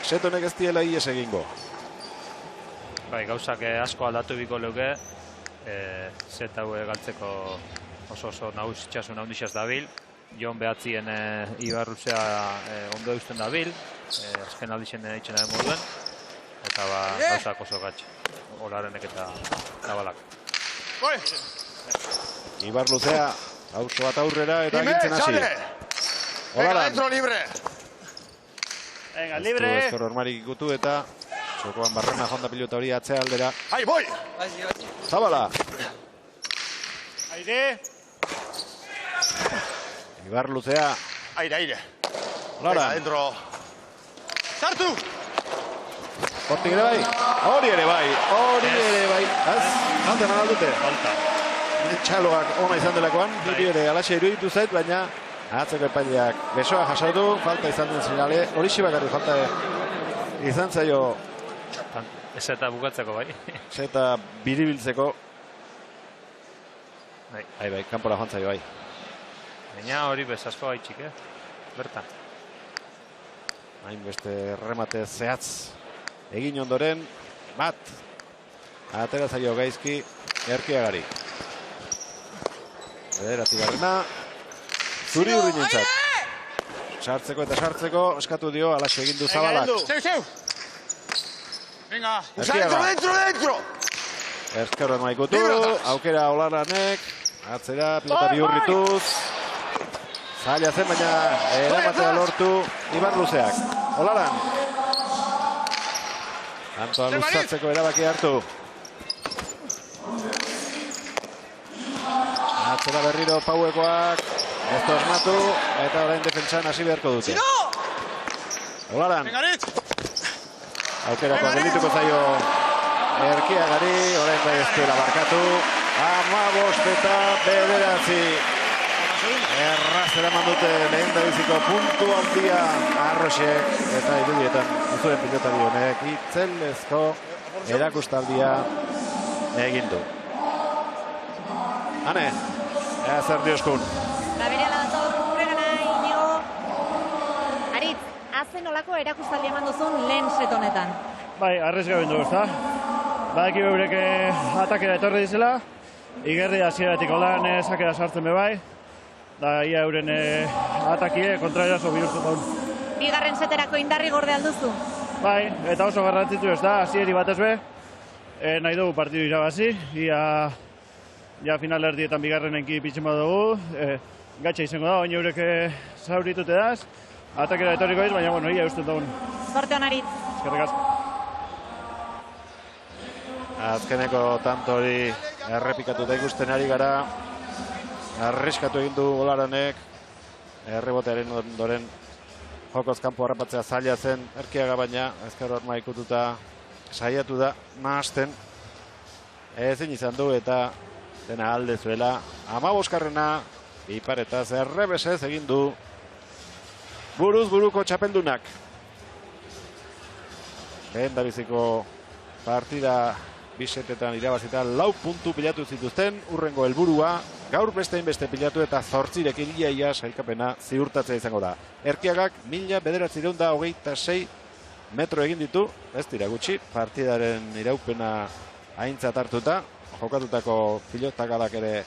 Setonek ez diela ies egingo. Bai, gauzak asko aldatu biko leuke. Zet hau galtzeko oso itxasun handixaz dabil. Jon behatzien Ibar Luzea ondo eusten dabil. Azken aldixen eitzen da moduen. Eta gauzak oso gatxe. Olarenek eta Zabalak. Ibar Luzea, auzo bat aurrera eta egintzen hasi. Venga, dentro libre. Venga, libre. Ezker Ormarik ikutu eta txokoan Barrena jonda pilota hori atzea aldera. Ahí voy. Zabala. Aire. Ibar Luzea. Aire. Lara. Dentro. Sartu. Hortik ere bai. Hori ere bai. Alten aldute. Txaloak ona izan delakoan. Hori ere alaxe iruditu zait, baina atzeko epaileak besoa jasaudu. Falta izan den zinale. Hori bakarrik falta izan zaio. Ez eta bukatzeko bai. Ez eta biribiltzeko. Bai, kanpora joan zaio bai. Baina hori bezasko haitxik, bertan. Hain beste remate zehatz egin ondoren, bat atera zaio gaizki Erkiagari. Bederatzi garrena, zuri urdinentzat. Sartzeko eta sartzeko, eskatu dio, alaxe egin du Zabalak. Seu. Venga, dentro. Ezkerren maikutu, aukera Olaranek, atzera, pilota bihurrituz. Zaila zen, baina eramatea lortu Ibar Luzeak. Olaran. Antoa luzatzeko erabaki hartu. Atzera berriro Pauekoak. Ez tornatu eta orain defentsan hasi beharko dute. Olaran. Aukerakoa geldituko zaio Erkiagari. Orain da ez duela barkatu. 15 eta 9. Errazera mandute lehen dabiziko puntu handia Arrosek eta irudietan zuen pilotari honek itzelezko erakustaldia egin du. Hane, ea zer dioskun. Da bere aladator, urregana, Inigo. Aritz, hazen olako erakustaldia eman duzun lehen set honetan. Bai, arrez gaben du, ezta? Badaki beurek atakera etorri dizela, igerri hasieratik olan sakera sartzen be bai. Da ia euren atakie kontraeraso bihurtu daun. Bigarren seterako indarri gorde alduzu. Bai, eta oso garrantzitsu ez da, hasieri batez be. Nahi dugu partidu irabazi, ja final erdietan bigarrenenki pitzen badugu. Gatxa izango da, oin eurek zauritute daz. Atakera etorriko ez, baina bueno, ia eusten daun. Zorte honarit. Eskerrik asko. Azkeneko tanto hori errepikatu da ikusten ari gara. Arriskatu egin du Olaranek, errebotearen ondoren jokoz kanpo harrapatzea zaila zen Erkiaga, baina ezker horma ikututa saiatu da nahasten. Ezin izan du eta dena alde zuela. 15. Iparetaz errebesez egin du buruz buruko txapeldunak. Lehen dabiziko partida bisetetan irabazita 4 puntu pilatu zituzten, urrengo helburua gaur beste inbeste pilatu eta 8rekin iaia sailkapena ziurtatzea izango da. Erkiagak 1926 metro egin ditu, ez dira gutxi, partidaren iraupena aintzat hartuta, jokatutako pilotakalak ere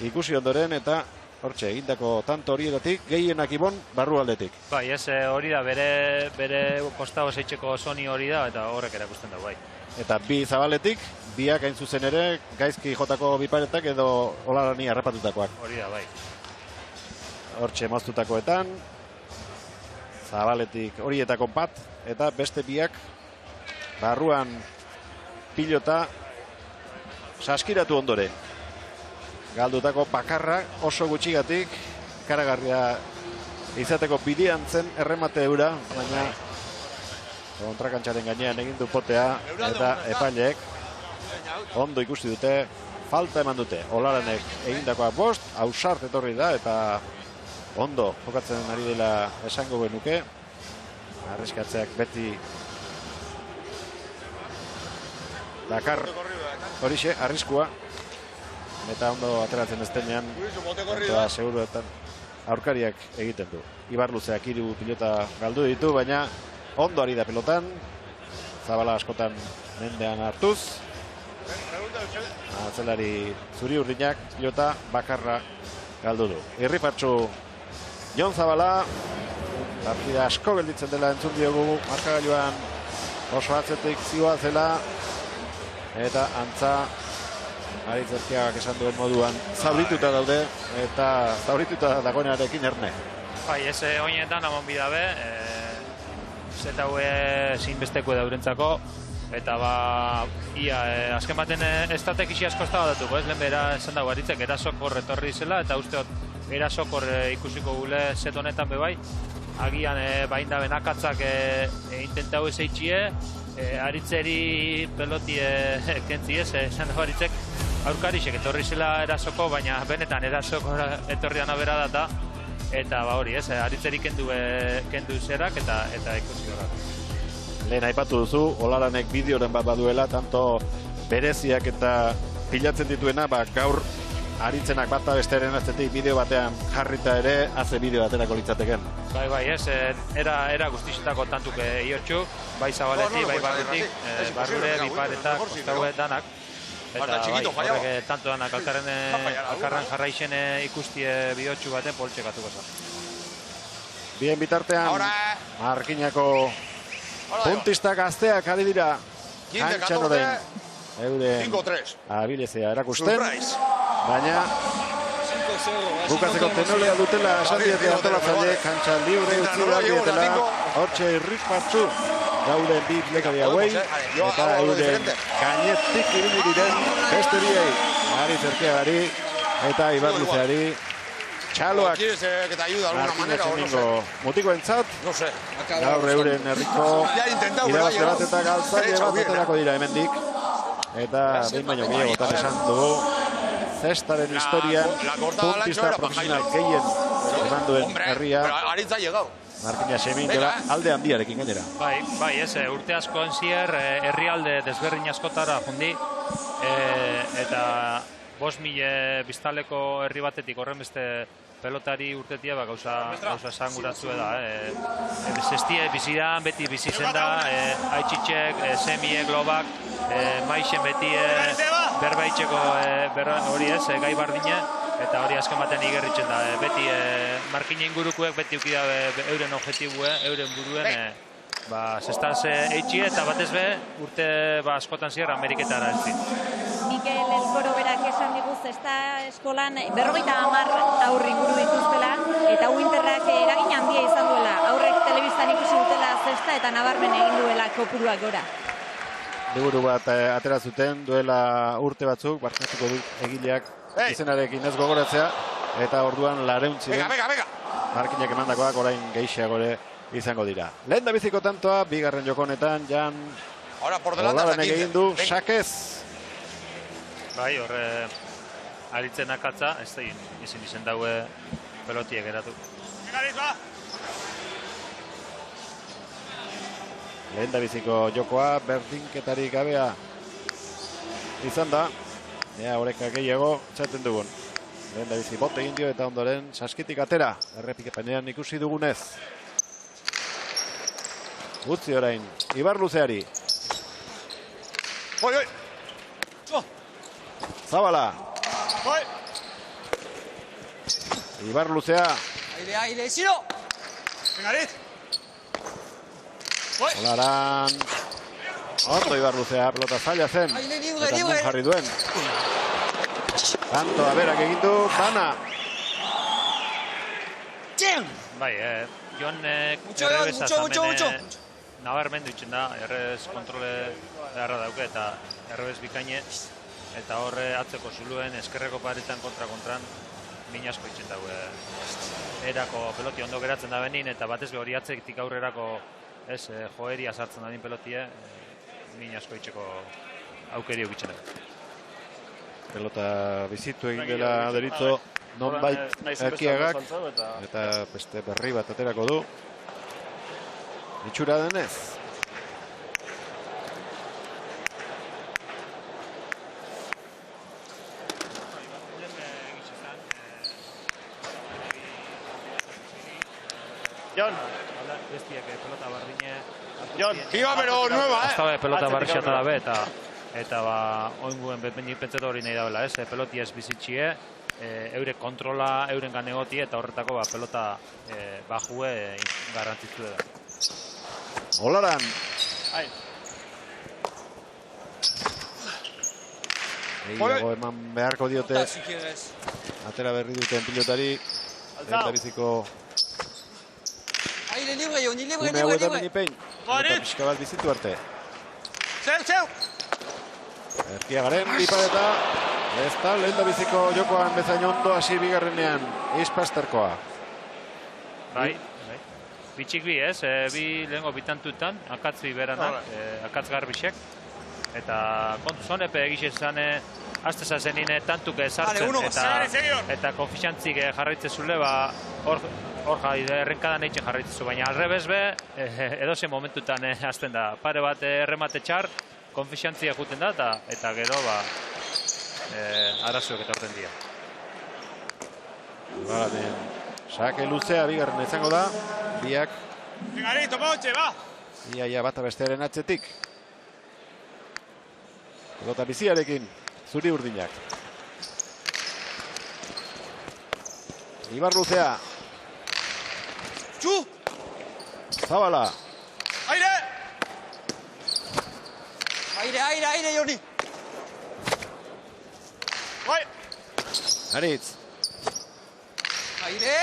ikusi ondoren eta hortxe egindako tanto horietatik gehienak Ibon barrualdetik. Bai, ez hori da bere kostao zeitzeko soni hori da eta horrek erakusten da bai. eta bi Zabaletik, biak hain zuzen ere gaizki jotako biparetak edo Olarani harrapatutakoak. Hori da, bai. Hortxe moztutakoetan, Zabaletik horietako bat, eta beste biak barruan pilota saskiratu ondore. Galdutako bakarra oso gutxigatik karagarria izateko bidean zen erremate eura, baina kontrakantxaren gainean egin du potea eta epaileek ondo ikusi dute, falta eman dute. Olaranek egindakoa 5, Ausart etorri da eta ondo jokatzen ari dela esango genuke. Arriskatzeak beti dakar horixe, arriskua. Eta ondo ateratzen ez denean, eta seguruetan aurkariak egiten du. Ibarluzeak 3 pilota galdu ditu, baina ondo ari da pelotan. Zabala askotan mendean hartuz. Atzelari zuri urdinak pilota bakarra galdu du. Irrifartsu Jon Zabala, partida asko gelditzen dela entzun diogu, markagailuan oso atzetik zioa zela, eta antza Aritz Erkiagak esan duen moduan zaurituta daude, eta zaurituta dagoenarekin erne. Bai, ez oinetan amon bidabe, zeta hue zinbesteko daurentzako, eta ia, azken baten estrategisi asko ez da badatuko, ez lehen bera esan dago Aritzek, erasokor etorri zela, eta usteot erasokor ikusiko gule zet honetan bebai, agian bain da benakatzak intentau ez eitxie, Aritzeri peloti kentzi ez, esan dago Aritzek, aurkarixek etorri zela erasoko, baina benetan erasoko etorri dana bera data, eta hori ez, Aritzeri kendu zerak eta ikusi horak. Lehen aipatu duzu, Olaranek bideoren bat baduela, tanto bereziak eta pilatzen dituena, gaur Aritzenak bata bestearen atzetik bideo batean jarrita ere, haze bideo baterako litzateken. Bai, ez, era guztixetako tantuk iortxu, bai Zabaleti, bai Barrutik, Barrure, Biparetak, Kostaue danak. Eta bai, horrek tanto danak alkarren jarraixen ikustie bidotxu baten poltsekatuko zen. Bien bitartean, Markinako puntistak gazteak ari dira, kantxan oren, euren abilezea erakusten, baina bukatzeko tenolea dutela esan diete antolatzaile, kantxa libre utzi behar dietela, hortxe irrifartsu gauden bi pilotari hauei, eta euren gainetik ibili diren beste biei, Aritz Erkiagari eta Ibarluzeari, txaloak Markinezingo mutikoentzat, gaur euren herriko irabazte bat eta galtzaile bat aterako dira hemendik, eta behin baino gehiagotan esan dugu, zestaren historian puntista profesional gehien eman duen herria Markina Semin dela alde handiarekin gainera. Bai, ez, urte asko enzier, herrialde desberdin askotara jundi, eta 5.000 biztaleko herri batetik horren beste pelotari urtetia gauza esanguratzu da. Zestie bizidan, beti bizizen da, haitxitxek, semiek, lobak, maixen beti berbaitxeko hori ez, gai bardine, eta hori azken baten igerritzen da. Beti Markina ingurukuek beti ukida euren objektibue, euren buruen, zestaz eitxi eta batez be urte askotan zier Ameriketara eltzi. Mikel Elkoro berak esan digu zesta eskolan 50 aurri inguru dituztela, eta Winterrak eragin handia izan duela. Aurrek telebistan ikusi dutela zesta eta nabarmen egin duela kopuruak gora. Liburu bat atera zuten duela urte batzuk, barkatuko du egileak izenarekin ez gogoratzea, eta orduan 200 ziren Markinak emandakoak orain gehiago izango dira. Lehen da biziko tantoa, bigarren jokonetan, Jan Olaranek egin du, sakez. Bai, horre Aritzen akatza, ez da izin daue pelotiek eratu. Lehen da biziko jokoa, berdinketarik gabea izan da. Ea horeka gehiago txaten dugun. Lehen da bizi bote egin dio eta ondoren saskitik atera. Errepikepenean ikusi dugunez. Utzi orain, Ibarluzeari. Zabala. Ibarluzea. Aire, Ziro. Venga, Aritz. Olaran. Ondo Ibarluzea, pelota zaila zen. Eta nun jarri duen. Kantoa berak egin du, Bana. Bai, Jonek errebesa zamen nabarmendu itxen da, errez kontrole beharra dauke eta errebes bikaine. Eta horre atzeko zuluen, eskerreko paretan kontra-kontran, min asko itxen dago. Erako peloti ondo geratzen da benin, eta batez be hori atzetik aurrerako joeria sartzen da benin pelotie, min asko itxeko aukerio itxen dago. Pelota bizitu egin dela deritzo, nonbait Erkiagak, eta beste berri bat aterako du. Itxura denez. Jon. Pelota bardine. Jon, viva pero nueva, Hasta pelota barrixata dabe eta oinguen pentsatu hori nahi dabela, peloti ez bizitxie, eure kontrola, euren ganegoti eta horretako pelota bajue garrantzitzu da. Olaran. Egiago eman beharko diote atera berri duten pilotari. Eta biziko une hauetan minipein. Eta pixka bat bizitu arte. Zeu! Erkiagaren bipareta. Ez da, lehen da biziko jokoan bezain ondo hasi bigarrenean. Izpasterkoa. Bai. Bitxik bi ez, bi lehenko bitantutan, akatz bi beranak, akatz garbixek. Eta kontu zonepe egizan azte zazenin tantuke sartzen eta konfixantzik jarraitze zule, hor errenkadan eitzen jarraitze zu, baina alrebez be, edozen momentutan azten da. Pare bat erremate txar, konfixantzia juten da, eta gero arazoek etorten dira. Sake luzea bigarren izango da, biak. Garito, Moche, va! Ia bata bestearen atzetik. Pelota biziarekin, zuri urdinak. Ibarluzea. Txu! Zabala. Aire! Aire, Joni! Bai! Aritz. Aire!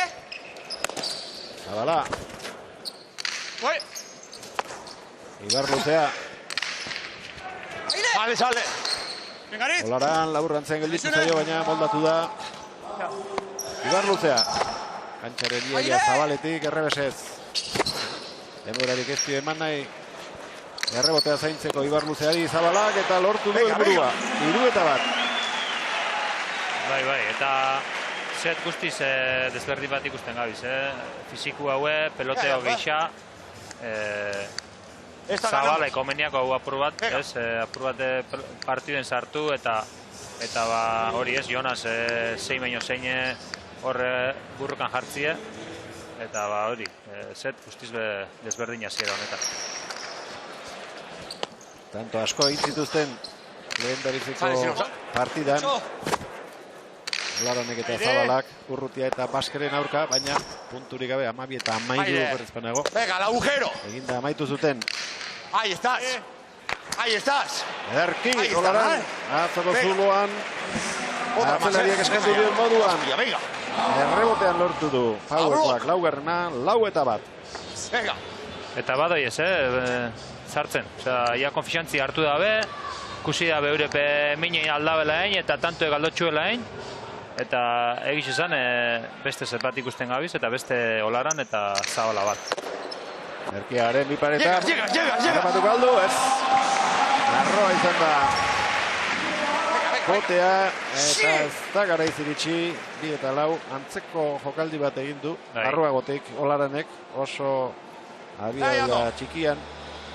Zabala. Bai! Ibarluzea. Sale! Vengarit! Olaran laburrantzen gelditu zaio, baina moldatu da. Ibarluzea. Kantxaren iaia Zabaletik, errebesez. Denborarik ez dio eman nahi. Errebotea zaintzeko Ibarluzeari Zabalak eta lortu du helburua. 3-1. Bai, eta set guztiz desberdi bat ikusten gabiz, Fiziku haue, peloteo geixa, Zabala ekomeniako hau apur bat, apur bat partiden sartu eta hori ez, Jonas zein baino zein horre burrukan jartzie, eta hori, set guztiz desberdin hasiera honetan. Tanto asko egin zituzten lehen beriziko partidan. Olaranek eta Zabalak, Urrutia eta Baskeren aurka, baina punturik gabe 12 eta 13 berrizpanago. Venga, el agujero! Eginda amaitu zuten. Ahí estás! Ahí estás! Ederki, Olaran, atzoko zuloan, atzelariak eskendu duen moduan. Errebotean lortu du, Powerplak laugarrena, 4-1. Venga! Eta badoi ez, sartzen. Osea, ia konfixantzi hartu dabe, kusi dabe eurepe minei aldabela egin eta tanto egaldotxuela egin. Eta egiz esan beste zer bat ikusten gabiz eta beste Olaran eta Zabala bat. Erkiagaren bipareta. Llega! Armatuko aldu, ez. Narroa izan da. Kotea eta ez da garaiz iritsi. 2-4 antzeko jokaldi bat egin du. Arruagotik Olaranek oso abiadura txikian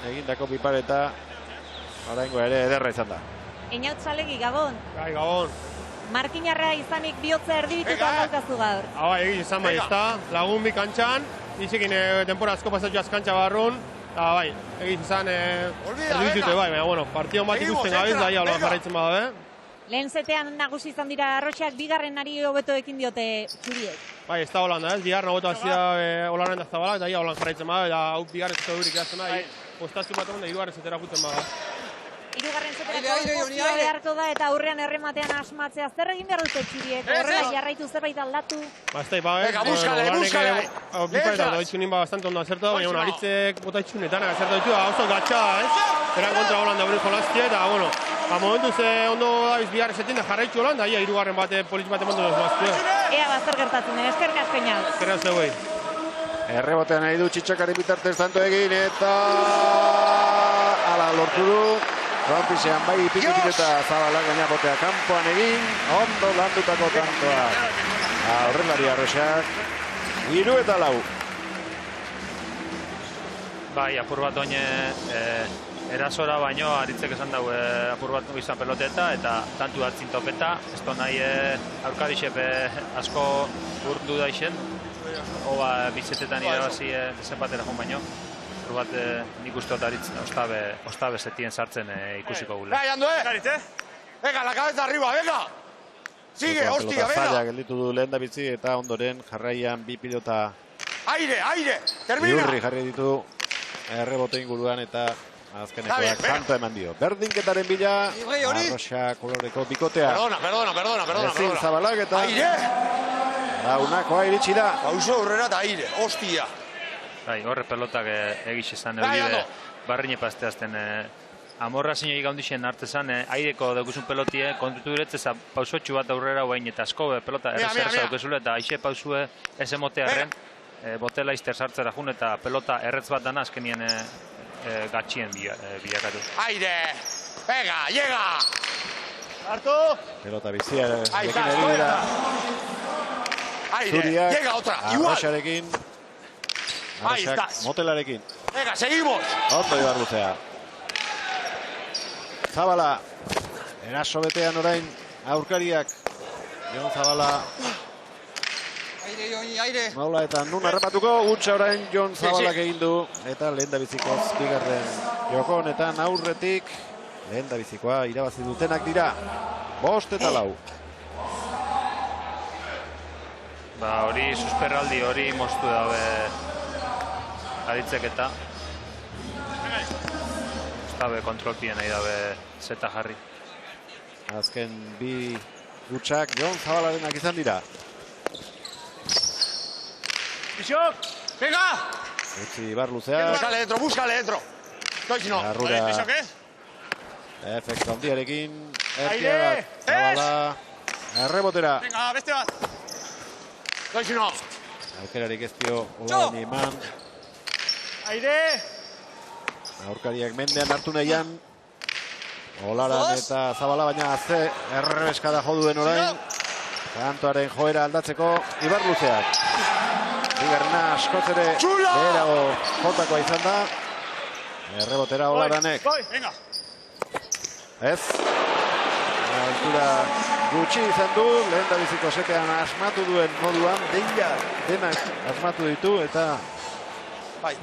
egindako bipareta. Oraingo ere ederra izan da. Einaut Zalegi, Gabon. Bai, Gabon. Markinarra izanik bihotza erdibituta daukazu gaur. Egin izan bai, ez da. Lagun bi kantxan, izekin tempora asko pasatu azkantxa barrun. Bai, egin izan erdibitute bai, baina, partidon bat ikusten gabiz, da ia holan jarraitzen badabe. Lehen zetean nagusi izan dira arrotxak, bigarrenari hobeto ekin diote txuriek. Bai, ez da holan da, ez, bigarren hobeto hazia Olaren da Zabala, da ia holan jarraitzen badabe, da hau bigarren zeto durik edazten da, postazio bat egon da, 3 zetera juten badabe. Hirugarren zeterako pozioa beharko da eta aurrean errematean asmatzea. Zer egin behar dute txuriek? Horrela jarraitu zerbait aldatu? Venga, búscale. Bipaita doitzunin bastante ondo acertado, baina aritzek bota itxunetan acertado ditu, oso gatxa, Eran kontra Holanda hori jolaztie, eta, bueno, momentu ze ondo dabiz bigarren zetin da jarraitzu Holanda, ia hirugarren bate politx bate mondu dozbaztie. Ea bazer gertatzen, eskerrik asko. Eskerrik zeuei. Errebotean nahi du Txitxakari bitartez tanto egin eta ala lortu du. Frontisean bai ipikit eta Zabalak gaina botea kanpoan egin. Ondo landutako tantoa. Aurrelari Arrosak. 3 eta 4. Bai, apur bat oine erasora baino aritzek esan dago apur bat izan peloteta eta tantu hartzin topeta. Ez da nahi aurkarixep asko urdu daixen. Oba bizetetan irabazi zenbatera joan baino. Apur bat nik uste dut aritzen ostabe zetien sartzen ikusiko gule. Bai, ando, Venga, la cabeza arriba, venga! Sigue, hostia, venga! Zaila gelditu du lehen da bitzi eta ondoren jarraian bi pilota Aire, termina! Iurri jarri ditu errebote inguruan eta azkenekoak kanto eman dio. Berdinketaren bila, Arrosa koloreko bikotea. Perdona. Ezin Zabalak eta Aire! Launakoa iritsi da. Pauso aurrera eta aire, hostia! Bai, horre pelotak egiz esan ebide barrine pasteazten amorra zinoi gaundixen artezan aireko daukuzun pelotie kontutu diretzeza pausotxu bat aurrera guain eta asko pelota errezera daukezule eta aixe pausue ez emotearen botela izter sartzera jun eta pelota erretz bat dana azkenien gatxien bilakatu. Aire! Venga, llega! Hartu! Pelota bizia ekin eribira. Aire, llega otra, igual! Arrosarekin. Arrosak motelarekin. Venga, seguimos! Ondo Ibar Luzea. Zabala. Eraso betean orain aurkariak. Jon Zabala. Aire. Maula eta nun harrapatuko. Gutxa orain Jon Zabalak egin du. Eta lehen da bizikoz bigarren joko honetan aurretik. Lehen da bizikoa irabazi dutenak dira. 5 eta 4. Ba, hori susperraldi hori moztu dabe aritzek eta estabe kontrolpien nahi dabe zeta jarri. Azken bi gutxak Jon Zabalarenak izan dira. Bixok, venga! Utzi Ibar Luzea. Búscale dentro. Doizino. Arrura. Efektu handiarekin. Erkiagat. Zabala. Errebotera. Venga, beste bat. Doizino. Aukerarik ez dio Olaini eman. Aire! Aurkariak mendean hartu nahian. Olaran eta Zabala baina ze errebeskada joduen orain. Kantoaren joera aldatzeko Ibar Luzeak. Bigarrena askoz ere beherago jotakoa izan da. Errebotera Olaranek. Venga! Ez. Altura gutxi izan du. Lehen da biziko setean asmatu duen moduan. Denak asmatu ditu eta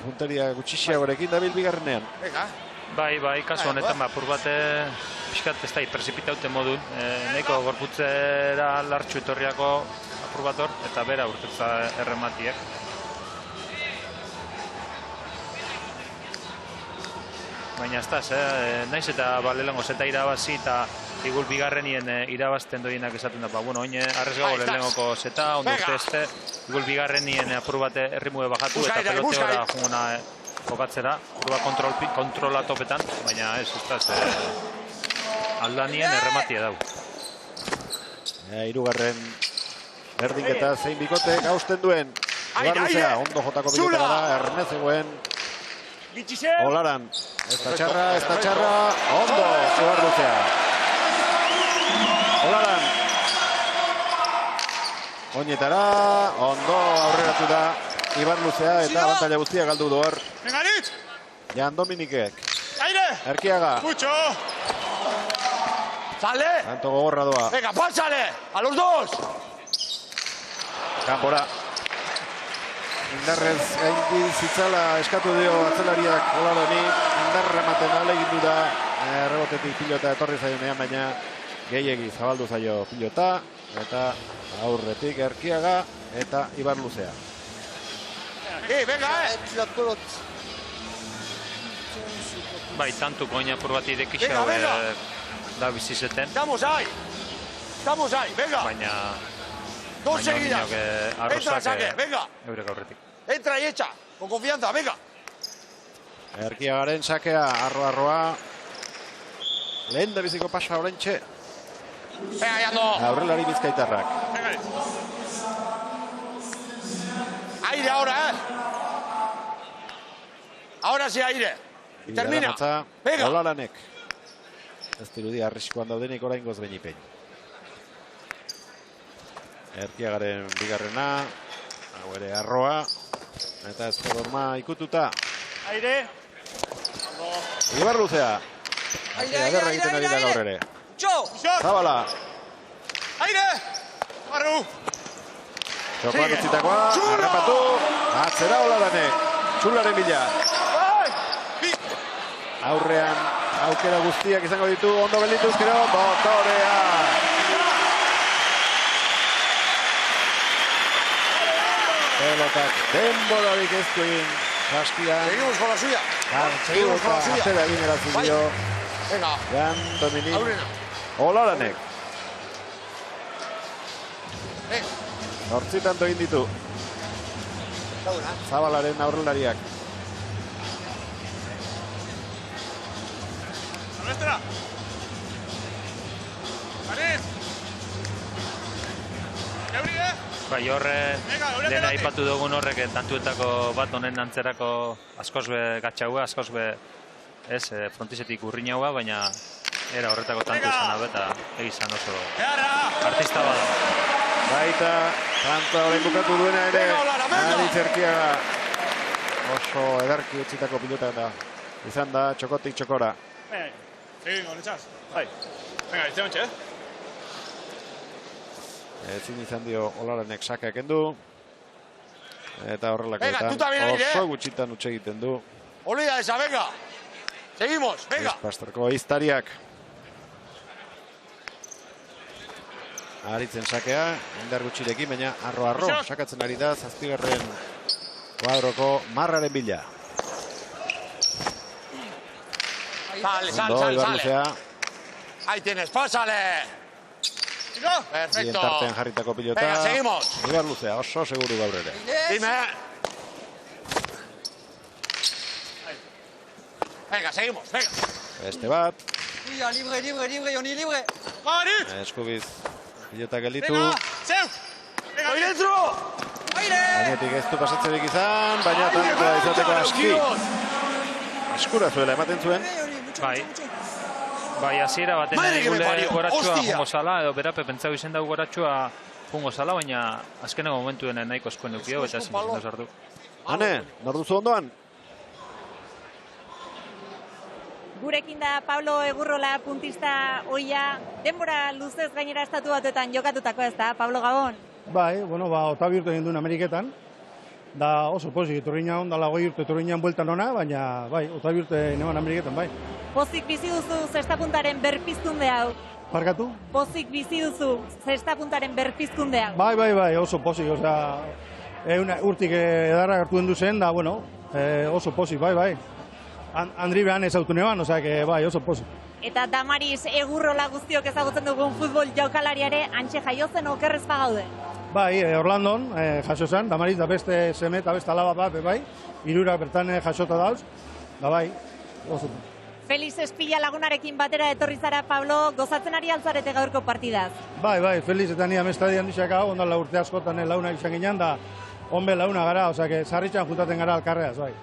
punteria gutxixiagorekin dabil bigarrenean. Bai, kasu honetan apur bate pixkat ez da hiperzipitaute modun. Nahiko gorputzera lartxu etorriako apur bat hor eta bera urtetza errematiek. Baina ez da, naiz eta lehengo zeta irabazi eta igul bigarrenien irabazten doienak esaten da. Bueno, oin arrezgago lehenengoko zeta, ondo urte igul bigarrenien apur bate errimue bajatu eta peloteora junguna kokatzera. Urba kontrolatopetan, baina ez da, aldanien errematia dau. Hirugarren berdinketa zein bikote gausten duen. Ibar Luzea, ondo jotako bikotera da, ernezegoen Olaran. Ez da txarra, ondo Ibar Luzea. Olaran. Oinetara, ondo aurreratu da Ibar Luzea eta abantaila guztia galdu du hor. Jan Dominikek. Erkiaga. Sale. Tanto gogorra doa. Venga, pásale. A los dos. Kanpora. Indarrez gaindi zitzala eskatu dio atzelariak Olarani. Indarra ematen ahalegindu da. Rebotetik pilota etorri zaionean, baina gehiegi zabaldu zaio pilota. Eta aurretik Erkiaga eta Ibar Luzea. Venga, Bai, tantuko oinapur bat irekixau da bizizeten. Estamos ahí, venga. Baina... Dos seguidas. Entra, saque, venga. Eurek aurretik. Entra y echa, con confianza, venga. Erkiagaren sakea, arroa. Lehen da biziko pasa orentxe. Venga, ya no. Aurrelari bizkaitarrak. Aire ahora, Ahora sí aire. Y termina. Venga. Olaranek. Ez dirudi arriskoan daudenik oraingoz beinipein. Erkiagaren bigarrena. Hau ere arroa. Eta ez forma ikututa. Aire. Ibar luzea. Aire. Egiten ari da gaur ere. Zabala. Aire. Barru. Txokoan utzitakoa. Arrapatu. Atzera Olaranek. Txularen bila. Aurrean aukera guztiak izango ditu. Ondo geldituzkero. Botorea. Pelotak denborarik ez du egin. Saskian. Seguimos con la suya. Seguimos con la suya. Atzera egin eratzen dio. Venga. Jan Dominik. Olaranek. Hortzitanto egin ditu. Zabalaren aurrelariak. Nuestra. Aris. Bai, horre, lehen aipatu dugun horrek tantuetako bat honen antzerako askoz be gatxaua, askoz be frontizetik urrinaua, baina era horretako tantu izan hau eta egizan oso artista bada. Baita, tanta horrein bukatu duena ere, Aritz Erkiaga oso edarki utzitako pilota da. Izan da, txokotik txokora. Egin, honetxaz. Bai. Venga, izan ontxe, Ezin izan dio Olaranek saka kendu. Eta horrelakoetan oso gutxitan utxe egiten du. Olvida esa, venga. Seguimos, venga. Pasterko iztariak. Aritzen sakea, indar gutxirekin, baina arro. Sakatzen ari da, zazpigarren kuadroko marraren bila. Sale. Ahí tienes, pásale. Perfecto. Bien tartean jarritako pilota. Venga, seguimos. Ibar luzea, oso seguru gaur ere. Dime. Venga, seguimos, venga. Beste bat. Libre, Joni, libre. Marit. Eskubiz, pilota gelditu. Venga, zeu. Venga, ahí dentro. Gainetik ez du pasatzerik izan, baina tantoa izateko aski. Eskura zuela ematen zuen. Bai, hasiera baten gule goratxua jungo zala, edo berape pentsau izen dago goratxua jungo zala, baina azkeneko momentuen nahiko eskuen eukio, eta ezin izan dozartu. Hane, nor duzu ondoan? Gurekin da Pablo Egurrola puntista oia, denbora luzez gainera estatu batuetan jokatutako ez da, Pablo Gabon? Bai, Otavi urte egin duen Ameriketan, da oso pozik, etorriña ondala 20 urte etorriñan bueltan ona, baina bai, Otavi urte neban Ameriketan, bai. Pozik bizi duzu zestapuntaren berpizkunde hau. Parkatu? Pozik bizi duzu zestapuntaren berpizkunde hau. Bai, oso pozik, osea, urtik edarra hartu den duzen, da, bueno, oso pozik, bai. Andri behan ezautu neban, osea, bai, oso pozik. Eta Damaris Egurrola guztiok ezagutzen dugun futbol jaukalariare antxe jaiozen okerrez pagaude. Bai, Orlandon jaso zen, Damaris da beste seme eta beste alaba bat, bai, hirurak bertan jasota dauz, da bai, oso. Felix Espilla lagunarekin batera etorri zara, Pablo, gozatzen ari altzarete gaurko partidaz. Bai, Felix eta ni amestadian dixaka, ondala urte askotan launa izan ginen, da onbe launa gara, osea, sarritxan juntaten gara alkarreaz, bai.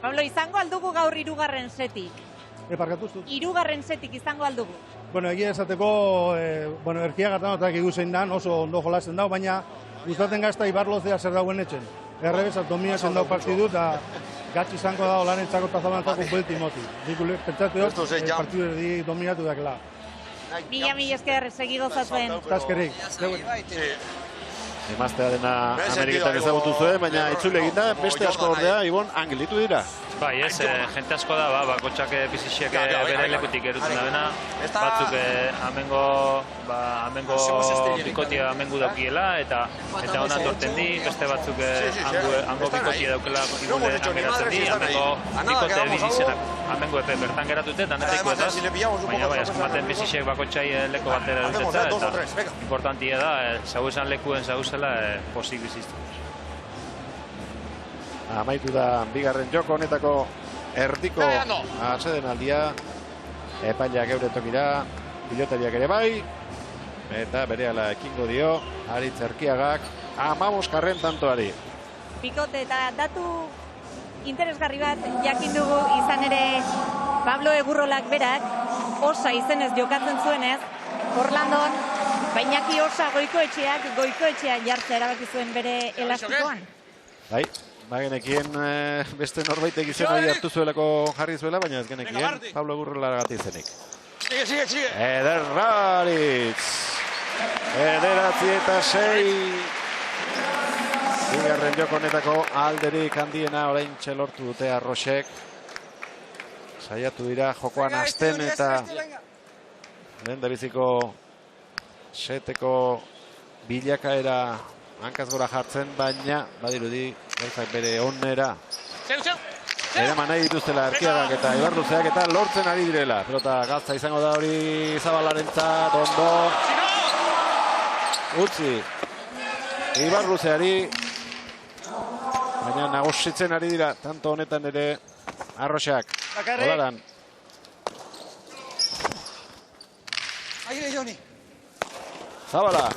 Pablo, izango aldugu gaur hirugarren setik? Parkatuztu? Hirugarren setik izango aldugu? Bueno, egia esateko, Erkiagatan otak iguzein dan, oso ondo jolazen dau, baina gustaten gazta Ibarlozea zer dauen etxen. Errebezat dominazen dau partidu, eta gatsi izango da olarentzako eta zabantzako buelti moti. Dikule, pentsatu dut, partidu erdi dominatu dakela. Mila esker, segi gozatzen. Taskerik. Emaztea dena Ameriketan ezagutu zuen, baina itzule egin da, beste asko ordea, Ibon, angelitu dira. Bai, ez, jente asko da, bakotxak bizixiek bere lekutik erutzen da bena, batzuk amengo bikotia amengu daukiela, eta ona torten di, beste batzuk hango bikotia daukela ibule angeratzen di, amengo bikote bizizenak, amengo epe bertan geratute, daneteko eta, baina bai, azken bizixiek bakotxai leko batera erutetza, eta importantia da, zauzan lekuen zauzela pozik biziztu. Amaitu da bigarren joko honetako erdiko atsedenaldia. Epaileak euren tokira, pilotariak ere bai, eta berehala ekingo dio Aritz Erkiagak 15. tantoari. Bikote eta datu interesgarri bat jakin dugu izan ere Pablo Egurrolak berak Osa izenez jokatzen zuenez, Orlandon Bainaki Osa goikoetxeak jartzea erabaki zuen bere elastikoan. Bai. Bagenekien beste norbaitek izen hori hartu zuelako jarri zuela, baina ez genekien Pablo Egurrolagatik izenik. Sigue. Eder Aritz. 9-6. Bigarren joko honetako alderik handiena oraintxe lortu dute Arrosek. Saiatu dira jokoan hasten eta lehendabiziko seteko bilakaera hankaz gora jartzen, baina badirudi gauzak bere onera eraman nahi dituztela Erkiagak eta Ibarluzeak eta lortzen ari direla. Pelota gazta izango da hori Zabalarentzat, ondo utzi Ibarluzeari, baina nagusitzen ari dira tanto honetan ere Arrosak. Olaran Aire, Joni. Zabala.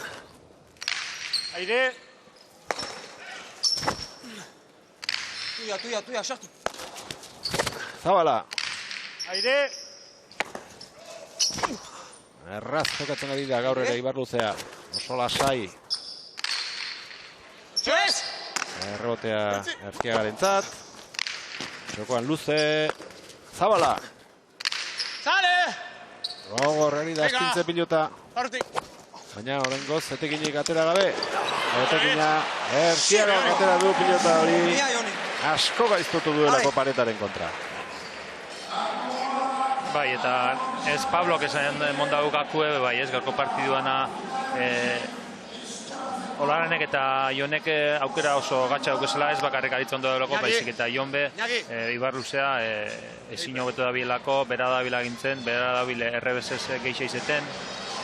Aire. Tuya, sartu. Zabala. Aire. Erraz jokatzen ari da gaur ere Ibarluzea. Oso lasai. Errebotea Erkiagarentzat. Jokoan luze. Zabala. Sale! Gogor ari da astintze pilota. Baina horrengoz etekinik atera gabe. Etekina Erkiagak atera du pilota hori. Asko gaiztotu duelako paretaren kontra. Bai, eta ez Pablok esan mondagukakue, bai, ez garko partiduana Olaranek eta Jonek aukera oso gatsa daukezela, ez bakarrik aritz ondo delako, baizik eta Jonbe Ibarluzea ezin hobeto dabilako, bera dabila gintzen, bera dabile RBSS geixa izeten,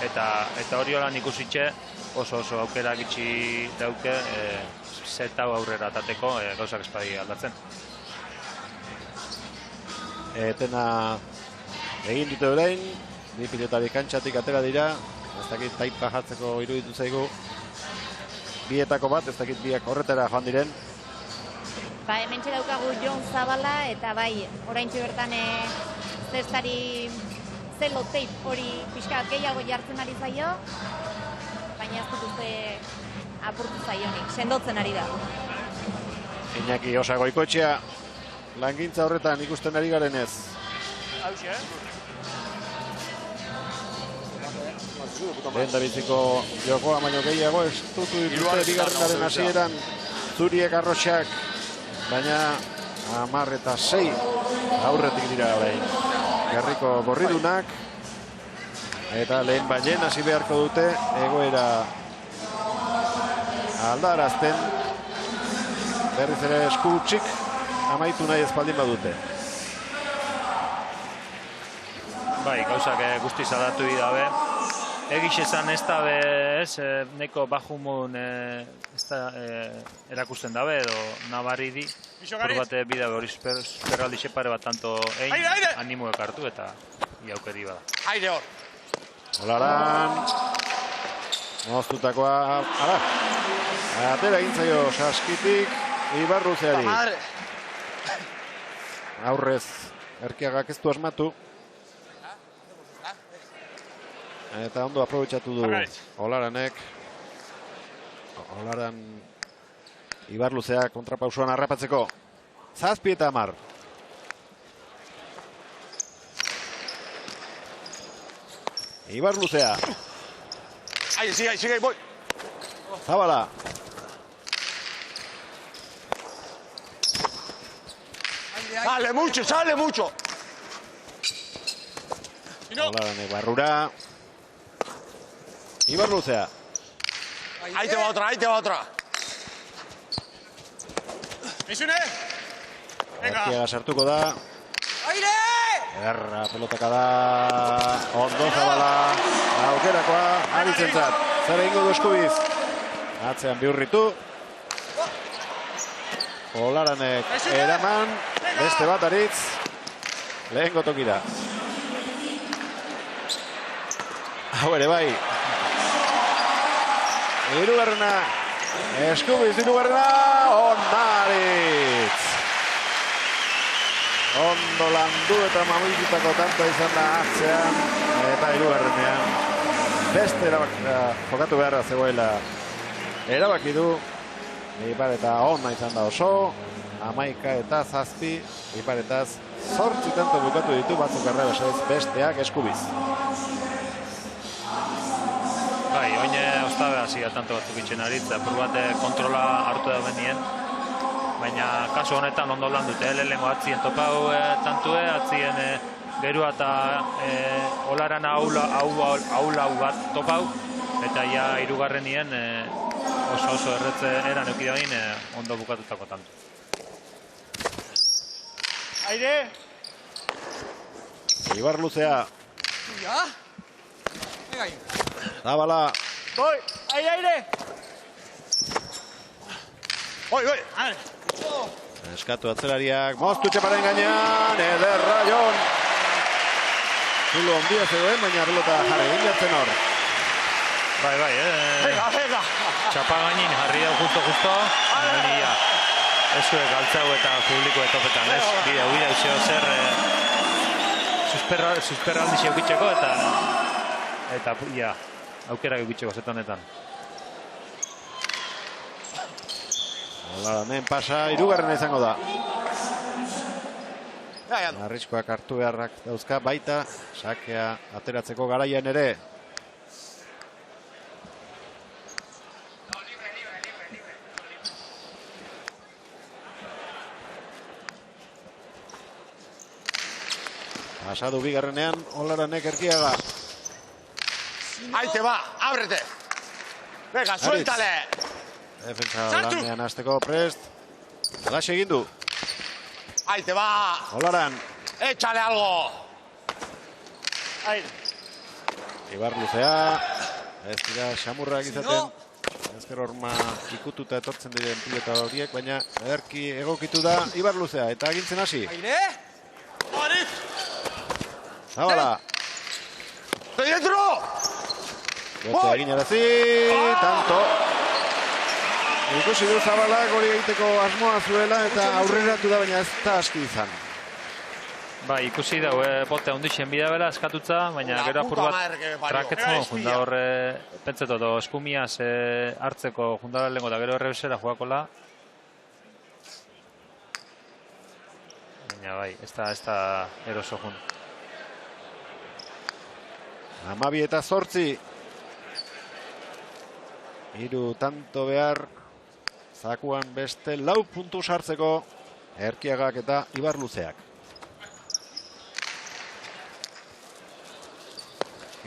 eta hori holan ikusitxe oso aukera gitxi dauke set hau aurrera atateko gauzak espadi aldatzen. Etena egin dute orain, bi pilotari kantxatik atera dira, ez dakit taipa jartzeko iruditu zaigu. Bietako bat, ez dakit biak horretara joan diren. Ba, hementxe daukagu Jon Zabala, eta bai, oraintxe bertan zestari zelo tape hori pixka bat gehiago jartzen ari zaio, baina ez dut uste apurtu zaionik, sendotzen ari da. Iñaki Osa Goikoetxea, langintza horretan ikusten ari garenez. Lehen da biziko jokoa baino gehiago ez dutu dituzte bigarrenaren hasieran Zuriek Arrosak, baina 10-6 aurretik dira orain. Gerriko gorridunak eta lehen baien hasi beharko dute egoera aldarazten, berriz ere esku txik amaitu nahi espaldin badute. Bai, gauzak guztiz aldatu dabe. Egiz esan ez da neko bajumun erakusten dabe edo nabarri di. Por bate bida hori perraldi separe bat tanto animuek hartu eta iaukeri bada. Aire hor. Olaran moztutakoa ara. Atera egin zaio Saskitik Ibarluzeari. Aurrez Erkiagak ez du asmatu. Eta ondo aprobetxatu du Olaranek. Olaran Ibarluzea kontrapausuan harrapatzeko. 7-10. Ibarluzea. Ahí, sigue, voy. Zabala. Sale mucho, sale mucho. Olaranek barrura. Ibarluzea. Ahí te va otra, ahí te va otra. Isune! Arkiaga sartuko da. Aire! Erra pelotaka da. Ondo zabala. Aukerakoa. Aritzentzat. Zer egingo du Eskubiz. Atzean bihurritu. Olaranek eraman. Beste bat Aritz. Lehengo tokira. Hau ere bai. Hirugarrena. Eskubiz hirugarrena. Aritz. Ondo landu eta mamuzitako tanta izan da atzean. Eta hirugarrenean. Beste jokatu beharra zegoela. Erabaki du. Ipareta ona izan da oso. 11 eta 7. Iparetaz 8 tanto bukatu ditu batzuk errebesez besteak Eskubiz. Bai, oine ostabe hasi tanto batzuk itxen aritza, bate kontrola hartu da benien. Baina kasu honetan ondo lan dute, lehenengo atzien topau tantue, atzien gerua eta olaran aula bat topau, eta ja hirugarrenien oso erretze eran eukidain ondo bukatutako tantu. Aire! Ibarluzea. Ja? Venga ahí. Zabala. Voy! Aire! Voy! Vale. Eskatu atzelariak, moztu txaparen gainean, ederra Jon. Zulo ondia zegoen, baina pelota jarri ingertzen hor. Bai, Venga! txapa gainin jarri dau justo, baina ezue galtzau eta publiko etopetan, ez? Bidea useo zer susperraldi xeukitzeko eta aukera eukitzeko zetonetan. Olaranen pasa, hirugarrena izango da. Arriskoak hartu beharrak dauzka, baita sakea ateratzeko garaian ere. Pasadu bigarrenean, Olaranek Erkiaga. Ahí te va, ábrete. Venga, suéltale. Defensa lanean hasteko prest. Laxe egin du. Ahí te va. Olaran. Échale algo. Aire. Ibarluzea. Ez dira xamurrak izaten. Ezker horma ikututa etortzen diren pilota horiek, baina ederki egokitu da Ibarluzea. Eta agintzen hasi. Aire! Aritz! Zabala. ¡Estoy dentro! Bete egin arazi. Tanto. Ikusi du Zabalak hori egiteko asmoa zuela eta aurreratu da, baina ez da aski izan. Bai, ikusi dau, bote ondixen bida bera eskatutza, baina gero apur bat traketzen junda horre pentseto do eskumiaz hartzeko jundara lengo eta gero errebesera joakola. Baina bai, ez da eroso jun. 12 eta 8. 3 tanto behar. Zakuan beste 4 puntu sartzeko Erkiagak eta Ibarluzeak.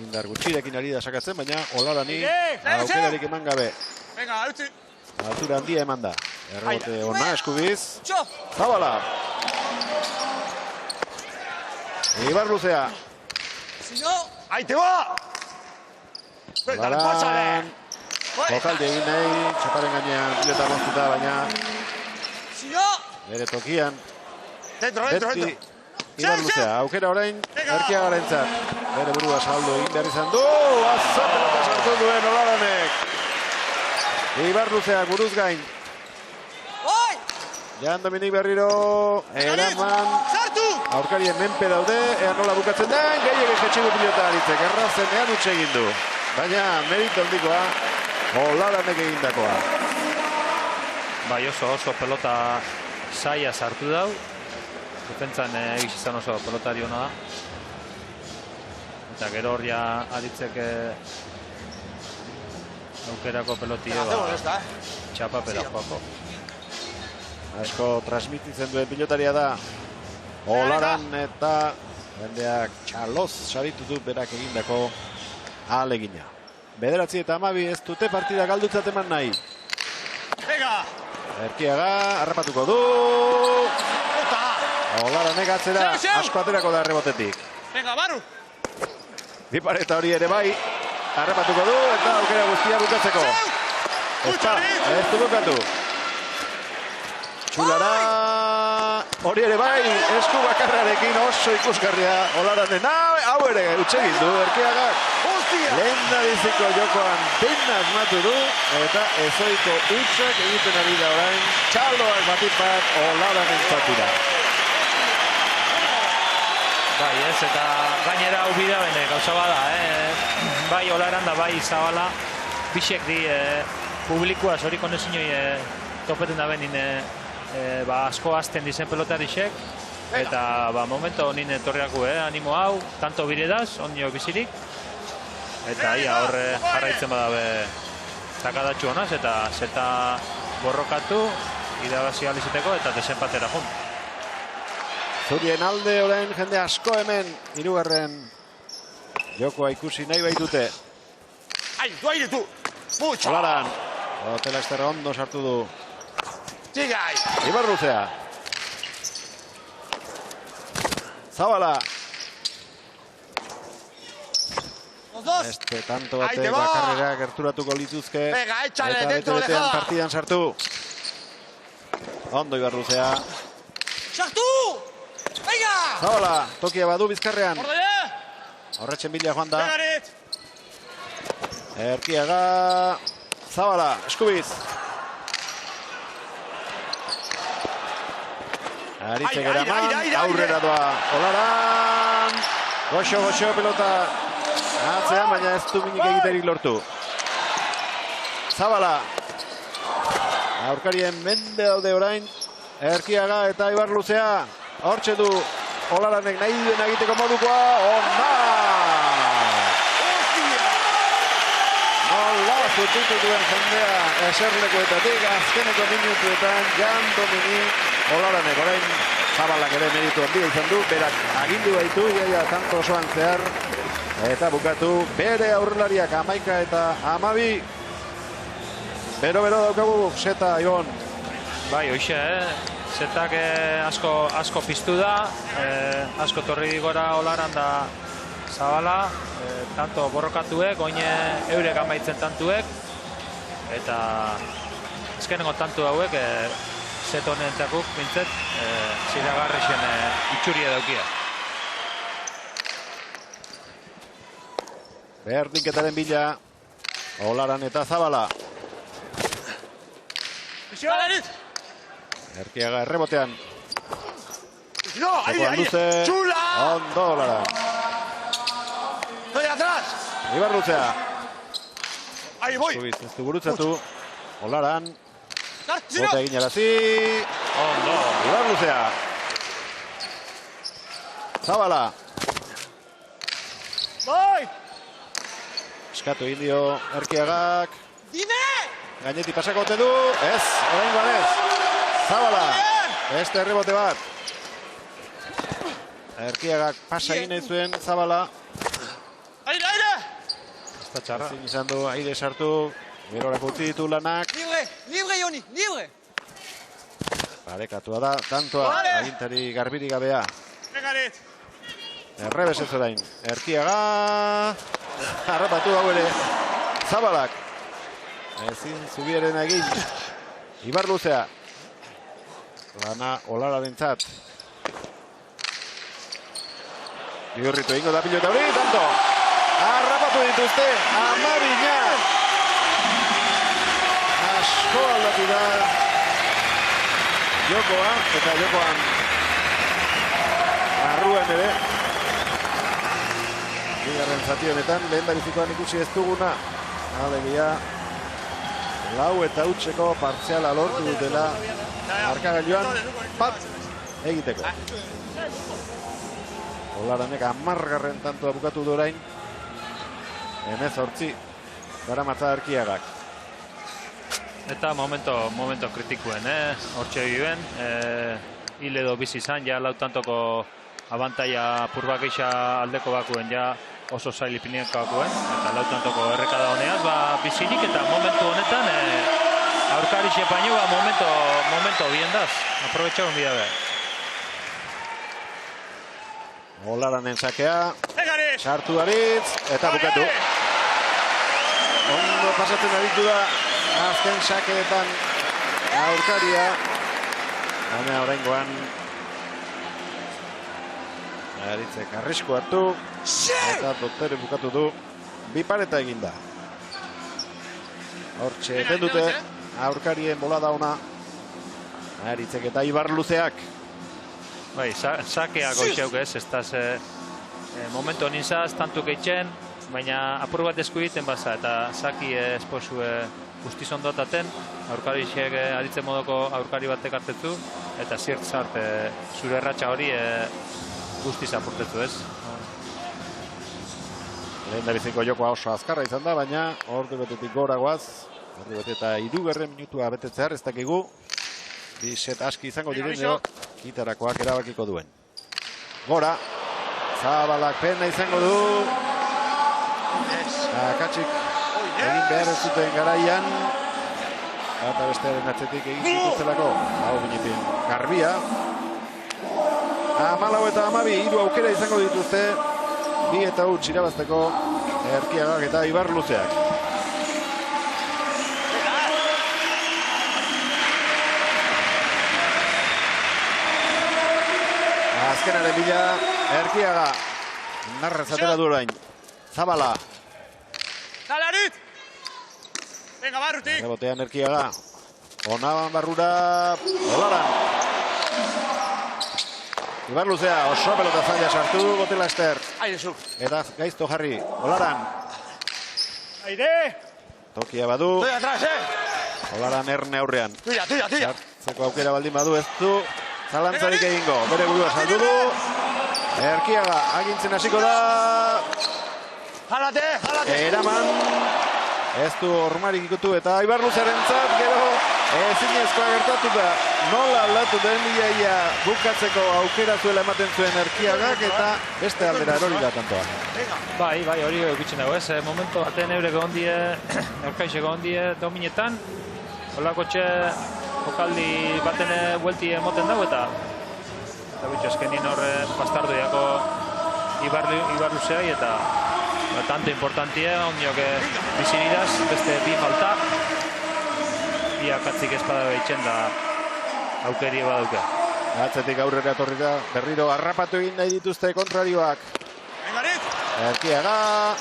Indar gutxirekin ari da sakatzen, baina Olarani aukerarik eman gabe. Venga, utzi. Altura handia eman da. Errebote ona Eskubiz. Zabala. Ibarluzea. Ahí te va. Olaran. Jokaldi egin nahi, txaparen gainean pilota moztuta, baina bere tokian. Beti Ibarluzea, aukera orain Erkiagarentzat. Bere burua saldo egin behar izan du. Azapelota sartu duen Olaranek. Ibarluzea buruz gain. Jan Dominik berriro eraman. Aurkarien menpe daude, ea nola bukatzen den, gehiagik etxidu pilota Aritzek. Errazenean utxe egin du. Baina merito handikoa Olaranek egindakoa. Bai, oso pelota saia sartu dau. Defentzan egiz izan oso pelotari hona da. Eta gero hor ja Aritzek aukerako pelotio txapapera joako. Asko transmititzen duen pilotaria da. Olaran eta jendeak txaloz saritu du berak egindako ahalegina. 9:12 ez dute partida galdutzat eman nahi. Erkiaga harrapatuko du. Olaranek atzera asko aterako da rebotetik. Bipareta hori ere bai, harrapatuko du eta aukera guztia bukatzeko. Ez du bukatu. Txulara hori ere bai, esku bakarrarekin oso ikusgarria Olaranen. Hau ere utxegin du Erkiagak. Lehen biziko jokoan dena asmatu du eta ezoiko utxak egiten ari da orain. Txaloak batik bat Olaranen zatira. Bai, ez, eta gainera hau bida bene gauza bada, bai Olaran da bai Zabala, bisek di publikoa zoriko nezinoi topeten da benin asko azten dizen pelotarixek, eta momento honin etorriako animo hau, tanto biredaz, onio bizirik, eta ia horre jarraitzen badabe takadatxu honaz, eta zeta borrokatu, irabazi alizeteko eta desenpatera jun. Zurien alde orain jende asko hemen, hirugarren jokoa ikusi nahi baitute. Olaran, Otela Esterra ondo sartu du. Ibarruzea. Zabala. Beste tanto bate bakarrera gerturatuko lituzke. Eta bete-betean partidan sartu. Ondo Ibarruzea. Sartu! Zabala, tokia badu bizkarrean. Horretxen bila joan da. Erkiaga. Zabala, eskubiz. Aritzek eraman, aurrera doa Olaran. Goxo pelota. Atzean, baina ez du minik egiterik lortu. Zabala. Aurkarien mende daude orain. Erkiaga eta Ibarluzea. Hortxe du Olaranek nahi duen egiteko modukoa. Onda! Nola zutitu duen jendea eserlekoetatik azkeneko minutuetan Jan Dominik Olaranek orain Zabalak ere meritu handia izan du, berak agindu baitu iaia tanto osoan zehar eta bukatu bere aurrelariak 11 eta 12. Bero daukagu Zeta, Ibon. Bai, hoxe, Zetak asko piztu da, asko torri gora Olaran da Zabala, tanto borrokatuek, oine eurek amaitzen tantuek, eta ezkenengo tantu hauek Zeta honen txakuk bintzet, ziragarrixen itxuria daukia. Berdinketaren bila, Olaran eta Zabala. Erkiaga errebotean. ¡Chula! Ondo Olaran. ¡Estoy atrás! Ibarluzea. Ahí voy. Zubiz, ez du gurutzatu. Olaran. ¡Tira! Bota egin arazi. Ondo. Ibarluzea. Zabala. ¡Voy! Eskatu egin dio Erkiagak. ¡Dime! Gainetik pasako ote du. Ez, oraingoan ez. Zabala. Beste errebote bat. Erkiagak pasa egin nahi zuen Zabala. ¡Aire, aire! Ez txarra. Ezin izan du aire sartu. Gerorako utzi ditu lanak. ¡Libre! ¡Libre, Joni! ¡Libre! Parekatua da, tantoa, agintari garbiri gabea. Vengaret! Errebes ez orain. Erkiaga. Harrapatu hau ere. Zabalak. Ezin zubieren egin. Ibarluzea. Lana Olararentzat. Bihurritu egingo da pilota hori, tanto. Harrapatu dituzte, Amabina. Asko aldatu da jokoa, eta jokoan arruen ere. Bigarren zati honetan, lehen darizikoan ikusi ez duguna. Alegia, 4 eta hutseko partziala lortu dutela markagailuan bat egiteko. Olaranek 10. tantoa bukatu du orain. 18 daramatza Erkiagak. Eta momento kritikuen, hortxe biben. hil edo bizi izan, ja lautantoko abantaia purbak eixa aldeko bakuen, ja oso zail ipiniak bakuen, eta lautantoko errekada honeaz, bizirik eta momentu honetan, aurkarixe baino, momento biendaz, aprobetxagun bidabe. Olaranen sakea, sartu Aritz, eta bukatu. Ondo pasatzen aritu da, azken sakeetan aurkaria. Baina oraingoan Aritzek arrisku hartu, eta Dotere bukatu du, bi pareta eginda. Hortxe eten dute, aurkarien bolada ona, Aritzek eta Ibar Luzeak. Bai, sakeak goixeuk ez momentu nintzaz, tantu gehitzen, baina apur bat esku egiten baza, eta saki esposu guztiz ondotaten, aurkarixek Aritzen modoko aurkari batek hartetzu, eta zirtzart zure erratxa hori guztiz apurtetzu ez. Lehen da biziko jokoa oso azkarra izan da, baina ordu betetik gora goaz, ordu bete eta 3 minutua betetzear ez dakigu, bi set aski izango diren gitarakoak erabakiko duen. Gora, Zabalak pena izango du, Akatsik egin behar ez zuten garaian, eta bestearen atzetik egin zituztelako, hau binipin garbia. 14 eta 12, 3 aukera izango dituzte, 2 eta 1 irabazteko Erkiagak eta Ibar Luzeak. Azkenaren bila, Erkiaga, narraz atera du orain, Zabala. Dale, Aritz! Venga, barrutik! Rebotean Erkiaga, onaban barrura, Olaran. Ibar Luzea, oso pelota zaila sartu, Botela Ester. Eta gaizto jarri, Olaran. Aire! Tokia badu. Estoy atrás, Olaran erne aurrean. Tuya. Sartzeko aukera baldin badu ez du. Zalantzarik egingo, bere burua saldu du. Erkiaga, agintzen hasiko da. Jalate! Eraman. Ez du ormarik ikutu eta Ibar Luzearen zat, gero ezinezkoa gertatu da. Nola aldatu den iaia bukatzeko aukera zuela ematen zuen Erkiagak eta beste aldera erori da tantoa. Bai, hori egitzen dago ez. Momentu baten eurek gondie, Erkaixek gondie dominetan. Olako jokaldi baten buelti emoten dago eta bitxo eskenien horre bastardoiako Ibar Luzeai eta tanto importantia, ondiok biziridaz, beste bi falta. Ia Katzik espada behitzen da aukeri baduke. Atzetik aurrera etorri da, berriro harrapatu egin nahi dituzte kontrarioak. Erkiaga,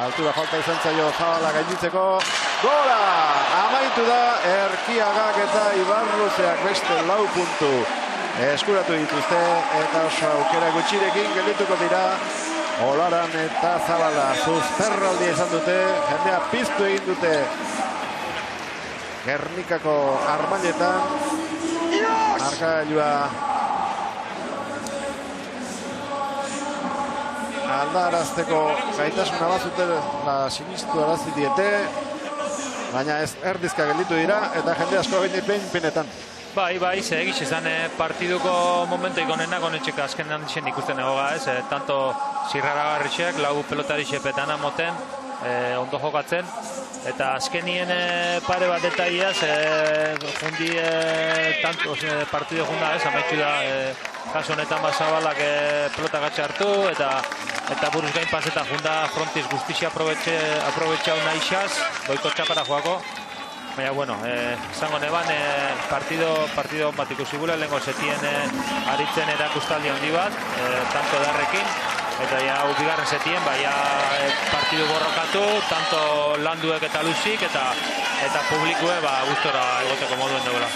altura falta izan zaio Zabala gainditzeko. Gola! Amaitu da Erkiagak eta Ibar Luzeak beste 4 puntu eskuratu dituzte eta oso aukera gutxirekin geldituko dira. Olaran eta Zabala zuzperraldia izan dute, jendea piztu egin dute Gernikako armailetan. Markailua aldarazteko gaitasuna bazutela sinistu arazi diete, baina ez erdizka gelditu dira eta jende asko behin-behinetan. Bai, ze egiz izan partiduko momentoik onenak honetxek azken handixen ikusten egoga ez, tanto zirraragarrixek, lau pelotarixe petana moten, ondo jokatzen, eta azkenien pare bat detaiaz, jundi partidu junda ez, ametxu da, kaso honetan Zabalak pelota gatxe hartu, eta buruz gain pasetan junda frontiz guztixi aprobetxau nahi xaz, boiko txapara joako. Baina, bueno, izango neban, partido bat ikusi gula, lehenko setien Aritzen erakustaldi handi bat, tanto darrekin, eta ja, bigarren setien, baina partidu borrokatu, tanto landuek eta luzik, eta publikue, gustora egoteko moduen dugula.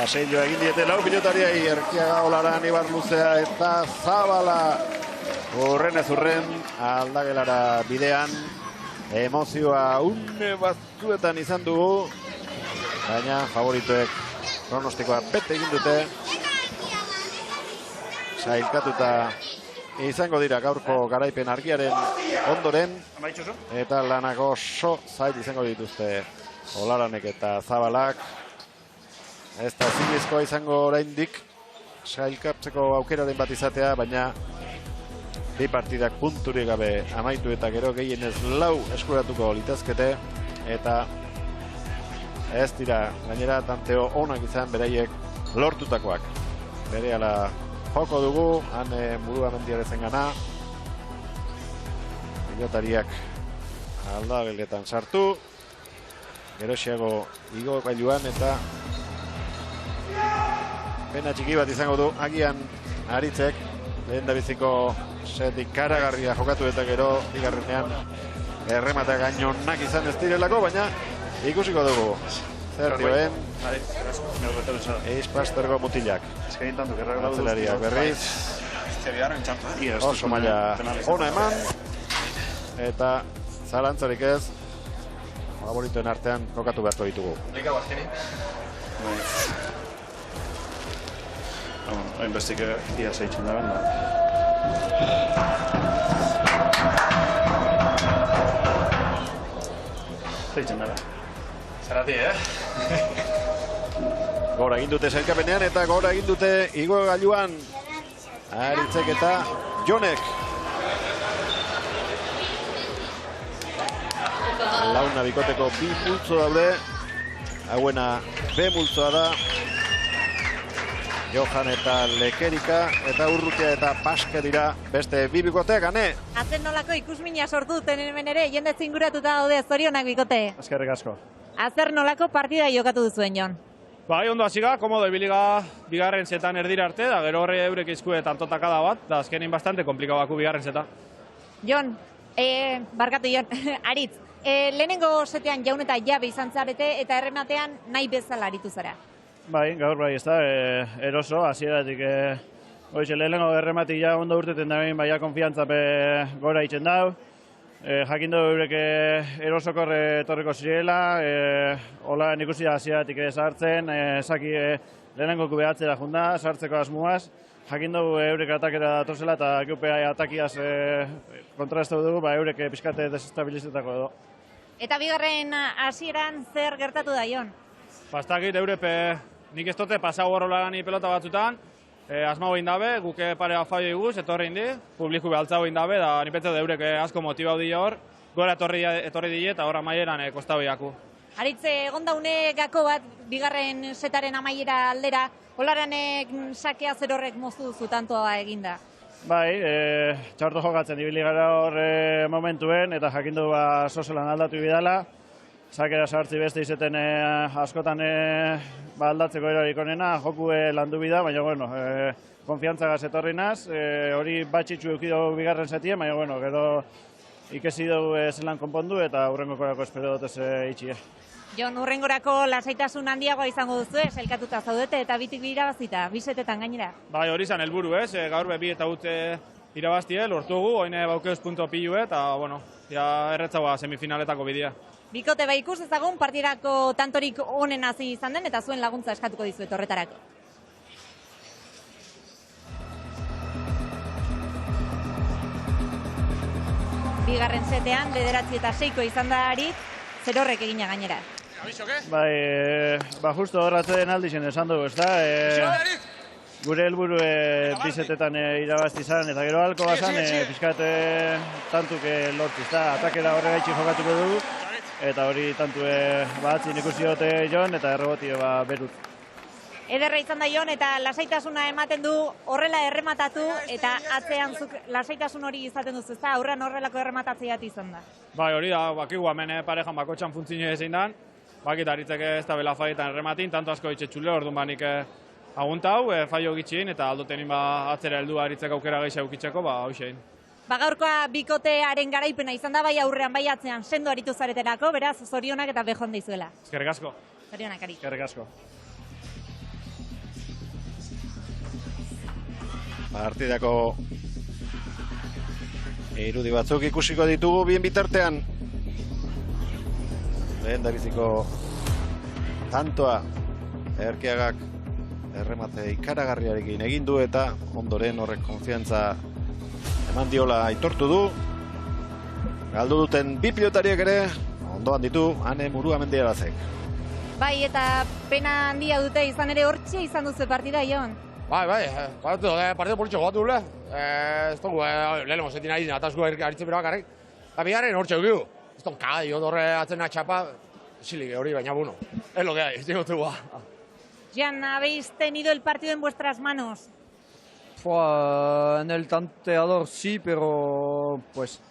Aseillo egin diete 4 pilotariai, Erkiaga, Olaran, Ibar Luzea eta Zabala. Urren ez urren, aldagelara bidean. Emozioa une batzuetan izan dugu, baina favorituek pronostikoa bete egin dute. Sailkatuta izango dira gaurko garaipen argiaren ondoren, eta lanak oso zail izango dituzte Olaranek eta Zabalak. Ez da zinezkoa izango oraindik sailkatzeko aukeraren bat izatea, baina bi partidak punturik gabe amaitu eta gero gehienez 4 eskuratuko litezkete, eta ez dira gainera tanteo onak izan beraiek lortutakoak. Berehala joko dugu, han Muruamendiarezen gana. Pilotariak aldageletan sartu, gerosiago igo gailuan eta pena txiki bat izango du agian Aritzek, lehen da biziko set ikaragarria jokatu eta gero bigarrenean erremata gainonak izan ez direlako, baina ikusiko dugu. Zer dioen, Eizpastergo mutilak. Atzelariak berriz, oso maila ona eman, eta zalantzarik ez, favoritoen artean kokatu beharko ditugu. Hainbestik ia zeitzen da benda. Zeitzen dara. Zerati, Gora egin dute sailkapenean eta gora egin dute igo gailuan Aritzek eta Jonek. Launa bikoteko 2 multzo daude, hauena B multzoa da. Johan eta Lekerika eta Urrutia eta Paske dira beste 2 bikoteak, ane? Atzen nolako ikusmina sortu duten hemen ere, jende zinguratuta daude, zorionak bikote. Eskerrik asko. Azer nolako partida jokatu duzuen, Jon? Bai, ondo hasiga, komodo ibiliga bigarren zetan erdira arte, da gero horre eurek izkue tantotaka da bat, da azkenin bastante komplikabako bigarren zeta. Jon, barkatu Jon, Aritz, lehenengo setean jaun eta jabe izan zarete eta errematean nahi bezala aritu zara. Bai, gaur bai, ez da, eroso, hasieratik lehenengo errematik ja ondo urteten da behin, baina konfiantzape gora itzen dau. Jakin dugu eurek erosokor etorriko zirela, hola nik usi da hasieratik sartzen, zaki lehenengo kubeatzera junda, sartzeko asmuaz. Jakin dugu eurek atakera datozela eta eukupea atakiaz kontrastu dugu, eurek pixkate desestabilizetako edo. Eta bigarren hasieran zer gertatu da, Jon? Pastakit eurepe nik ez dute pasau horrolagani pelota batzutan, asmau egin dabe, guke parea faio iguz, etorri indi, publiku behaltzau egin dabe, da nipetze da eurek asko motibau dira hor, gora etorri dira eta horra maieran kostau iaku. Aritze, egon daune gako bat, bigarren setaren amaiera aldera, holaranek sakea zer horrek moztu duzu tantoa eginda? Bai, txarto jokatzen ibili gara hor momentuen, eta jakin du soselan aldatu bidala. Sakera sartzi beste izeten askotan aldatzeko erarik onena, joku landu bida, baina bueno, konfiantzagaz etorri naz, hori batxitxu eukidu bigarren setien, baina bueno, gero ikesi dugu zelan konpondu eta hurrengokorako espero dut itxie. Jon, hurrengorako lasaitasun handiagoa izango duzu, sailkatuta zaudete eta bitik irabazita, bisetetan gainera. Bai, hori zan helburu ez, gaur bi eta ut irabaztie, lortugu, oine baukeuz punto pilu eta, bueno, ja erretzagoa semifinaletako bidea. Bikote bai ikus ezagun partirako tantorik honen hasi izan den eta zuen laguntza eskatuko dizuet horretarako. Bigarren setean, 9-6 izan da Aritz, zer horrek egina gainera. Bai, justo horratzen aldixen esan dugu, ez da? Gure helburu bisetetan irabazti izan, eta gero halko bazan, pixkat tantuk lortuz, da? Atakera horregaitxik jokatuko dugu, eta hori tantu batzin ikusi dute Jon, eta erreboti berut. Ederra izan da Jon, eta lasaitasuna ematen du horrela errematatu, eta atzean zuk lasaitasun hori izaten duzu, ez da? Aurrean horrelako errematatzea izan da. Bai, hori da, bakigu hemen parejan bakotxan funtzio ezin dan, bakit aritzek ez da bela faietan errematin, tanto asko itxetxule, orduan banik aguntau, faio gitxin, eta aldotenin atzera heldu aritzek aukera gehiago eukitzeko, hausein. Gaurkoa bikotearen garaipena izan da, bai aurrean bai atzean sendo aritu zareterako, beraz, zorionak eta bejon dizuela. Eskerrik asko. Zorionak, Ari. Eskerrik asko. Partidako irudi batzuk ikusiko ditugu bien bitartean. Lehen da biziko tantoa Erkiagak erremate ikaragarriarekin egin du eta ondoren horrek konfiantza eman diola aitortu du. Galdu duten bi pilotariak ere ondoan ditu Ane Muruamendiarazek. Bai, eta pena handia dute izan ere hortxe izan duzu partida, Jon. Bai, partido politxo gogatu dule. Ez dugu, lehenengo zetin ari atazko aritzen bera bakarrik. Eta bigarren hortxe dugu. Ez dugu kagadi, horre atzena txapa, silik hori, baina bueno. Es lo que hay, digo tú. Jan, habéis tenido el partido en vuestras manos. En el tanteador sí, pero pues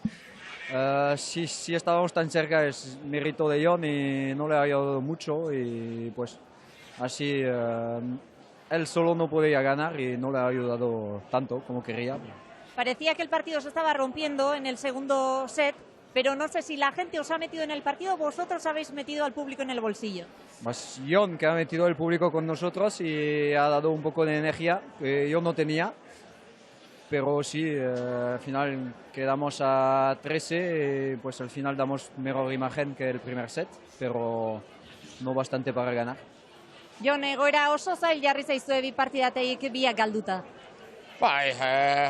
si estábamos tan cerca es mérito de Jon y no le ha ayudado mucho y pues así él solo no podía ganar y no le ha ayudado tanto como quería. Parecía que el partido se estaba rompiendo en el segundo set, pero no sé si la gente os ha metido en el partido o vosotros habéis metido al público en el bolsillo. Pues Jon, que ha metido el público con nosotros y ha dado un poco de energía que yo no tenía. Pero sí, al final quedamos a 13, pues al final damos mejor imagen que el primer set, pero no bastante para ganar. Jon, egoera oso zail jarri zaizue bi partidateik biak galduta. Bai,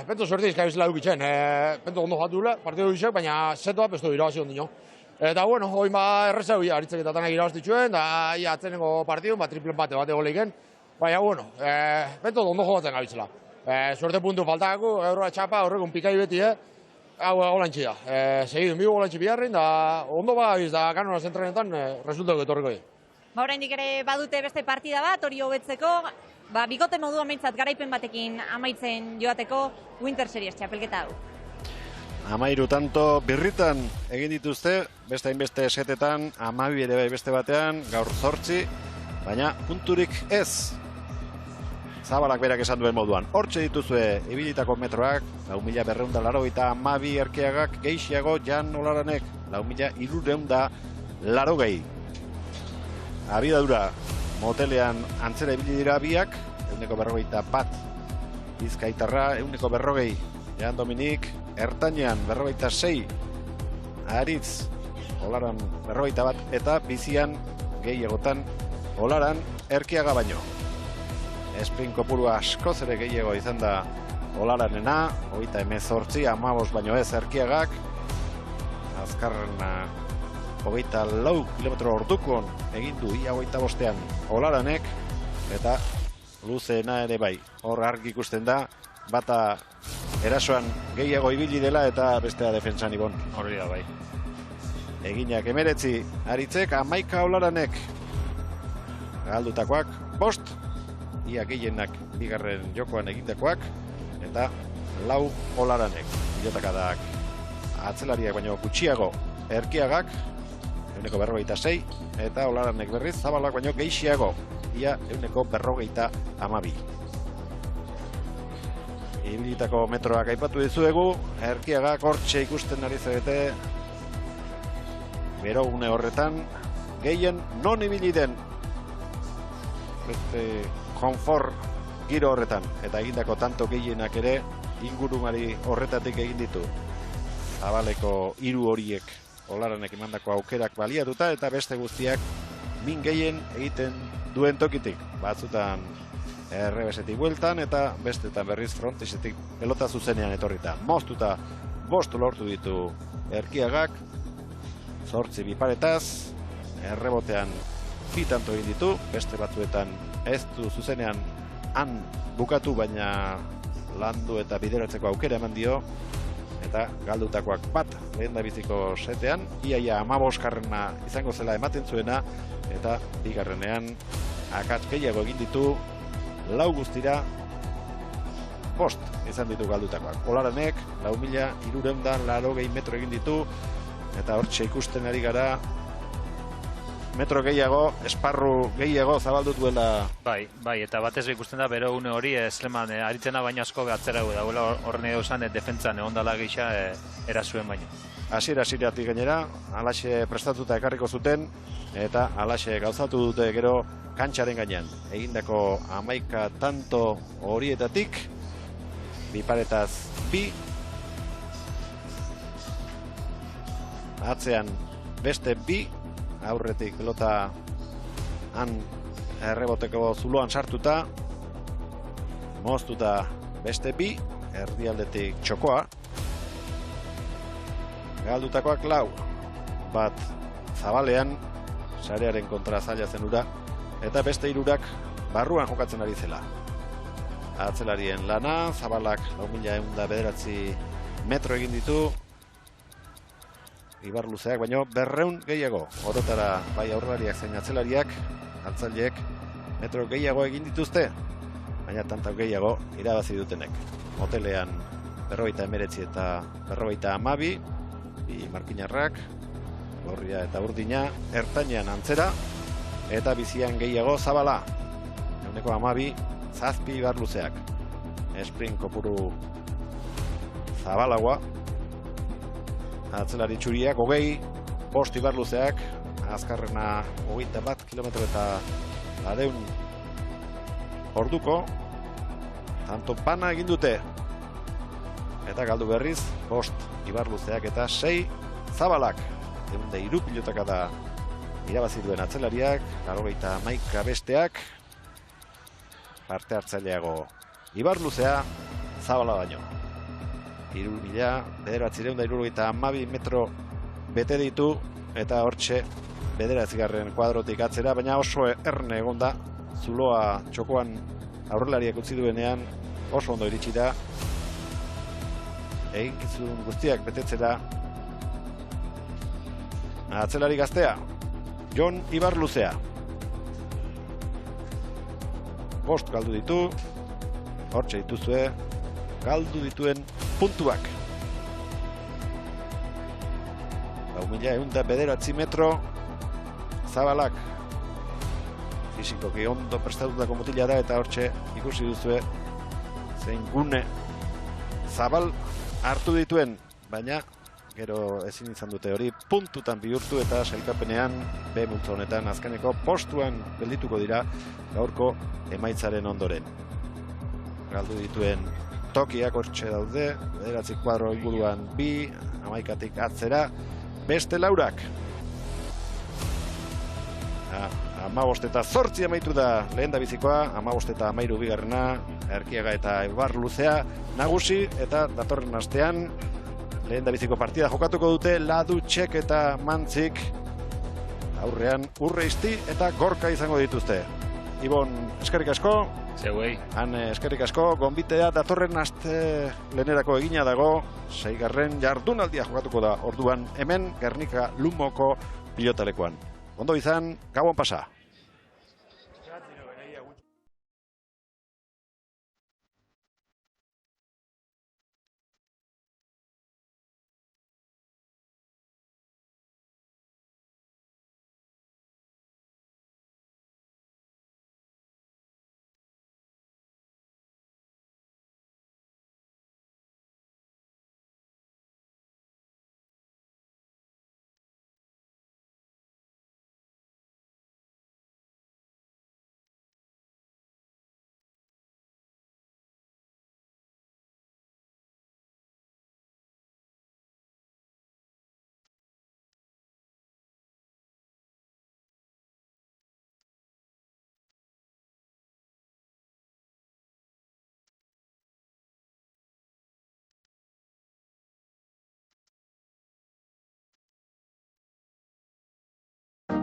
bento suerte izkaibizela dukitzen. Bento ondo jatu dule, partidu duzek, baina setu bat bestu irabazi ondino. Eta bueno, hoi ma errezeu aritzek eta tanak irabaztituen, da atzenengo partidun, triplen bate goleiken. Baina bueno, bento ondo jogatzen gabitzela. Suerte puntu faltako, euroa txapa, horrekun pikai beti, hau golantzi da. Segidu, migu golantzi biharrin, da ondo gabiz, da kanona zentrenetan, resultatu etorriko di. Oraindik ere badute beste partida bat, hori hobetzeko, bikote modu amaitzat garaipen batekin amaitzen joateko Winter Series txapelketa hau. 13 tanto birritan egin dituzte, beste hainbeste setetan, 12 ere bai beste batean, gaur 8, baina punturik ez. Zabalak berak esan duen moduan. Hortxe dituzue ibilitako metroak, 4.282 Erkiagak, gehiago Jan Olaranek, 4.380. Abidadura motelean antzera ibili dira biak, 141 Bizkaitarra, 140 Jan Dominik, Ertainean 46 Aritz, Olaran 41 eta bizian gehiagotan Olaran Erkiaga baino. Sprint kopuru askoz ere gehiago izan da Olaranena, 38, 15 baino ez Erkiagak, azkarrena 24 kilometro ordukon egin du ia 25ean Olaranek, eta luzeena ere bai. Hor argi ikusten da, bata erasoan gehiago ibili dela eta bestea defentsan ibon. Hori da bai. Eginak 19 Aritzek, 11 Olaranek. Galdutakoak 5, ia gehienak bigarren jokoan egindakoak, eta 4 Olaranek. Pilotakadak atzelariak baino gutxiago Erkiagak, 146, eta Olaranek berriz Zabalak baino gehiago, ia 152. Ibilitako metroak aipatu dizuegu, Erkiagak hortxe ikusten ari zarete, berogune horretan, gehien non ibili den, beste konfort giro horretan, eta egindako tanto gehienak ere ingurumari horretatik egin ditu. Zabaleko 3 horiek Olaranek emandako aukerak baliatuta, eta beste guztiak min gehien egiten duen tokitik. Batzutan errebesetik bueltan, eta bestetan berriz frontisetik pelota zuzenean etorrita. Moztuta 5 lortu ditu Erkiagak, 8 biparetaz, errebotean 2 tanto egin ditu, beste batzuetan ez du zuzenean han bukatu, baina landu eta bideratzeko aukera eman dio, eta galdutakoak bat lehen da biziko setean, iaia 15 izango zela ematen zuena, eta bigarrenean akats gehiago egin ditu, 4 guztira 5 izan ditu galdutakoak. Olaranek 4.380 metro egin ditu, eta hortxe ikusten ari gara metro gehiago, esparru gehiago zabaldut duela. Bai, eta batez ikusten da bero une hori esleman aritzena baina asko atzera dauela horren edo zan defentzan ondala geixa erazuen baina. Hasieratik gainera, alaxe prestatuta ekarriko zuten, eta alaxe gauzatu dute gero kantxaren gainean. Egindako 11 tanto horietatik, biparetaz 2, atzean beste 2, aurretik pelota han erreboteko zuloan sartuta, moztuta beste 2, erdialdetik txokoa, galdutakoak 4, bat Zabalean, sarearen kontra zaila zen ura, eta beste hirurak barruan jokatzen ari zela. Atzelarien lana, Zabalak 4.109 metro egin ditu, Ibarluzeak baino 200 gehiago. Orotara bai aurrelariak zein atzelariak, altzaileek metro gehiago egin dituzte, baina tanta gehiago irabazi dutenek. Motelean 49 eta 52, bi markinarrak, gorria eta urdina, ertainean antzera, eta bizian gehiago Zabala. 12, 7 Ibarluzeak. Sprint kopuru zabalagoa. Atzelari txuriak 20, 5 Ibarluzeak, azkarrena 21 kilometro eta 100 orduko. Tanto pana egin dute. Eta galdu berriz, 5 Ibarluzeak eta 6 Zabalak. 103 pilotaka da irabazi duen atzelariak, 91 besteak, parte hartzaileago Ibarluzea, Zabala baino. 3.972 metro bete ditu, eta hortxe 9. kuadrotik atzera, baina oso erne egonda, zuloa txokoan aurrelariak utzi duenean oso ondo iritsi da. Eginkizun guztiak betetzera atzelari gaztea, Jon Ibarluzea. 5 galdu ditu, hortxe dituzue, galdu dituen puntuak. 4.109 metro, Zabalak fisikoki ondo prestatutako mutila da, eta hortxe ikusi duzue zein gune Zabal hartu dituen, baina gero ezin izan dute hori puntutan bihurtu, eta sailkapenean B multzo honetan azkeneko postuan geldituko dira gaurko emaitzaren ondoren. Galdu dituen tokiak hortxe daude, 9 kuadro inguruan 2, 11tik atzera, beste 4. 15 eta 8 amaitu da lehen da bizikoa, 15 eta 13 bigarrena, Erkiaga eta Ibarluzea nagusi, eta datorren astean lehen da biziko partida jokatuko dute Ladutxek eta Mantzik, aurrean Urreizti eta Gorka izango dituzte. Ibon, eskerrik asko. Zeuei. Han eskerrik asko, gonbitea datorren aste lehenerako egina dago, 6. jardunaldia jokatuko da orduan hemen Gernika Lumoko pilotalekuan. Ondo izan, gabon pasa.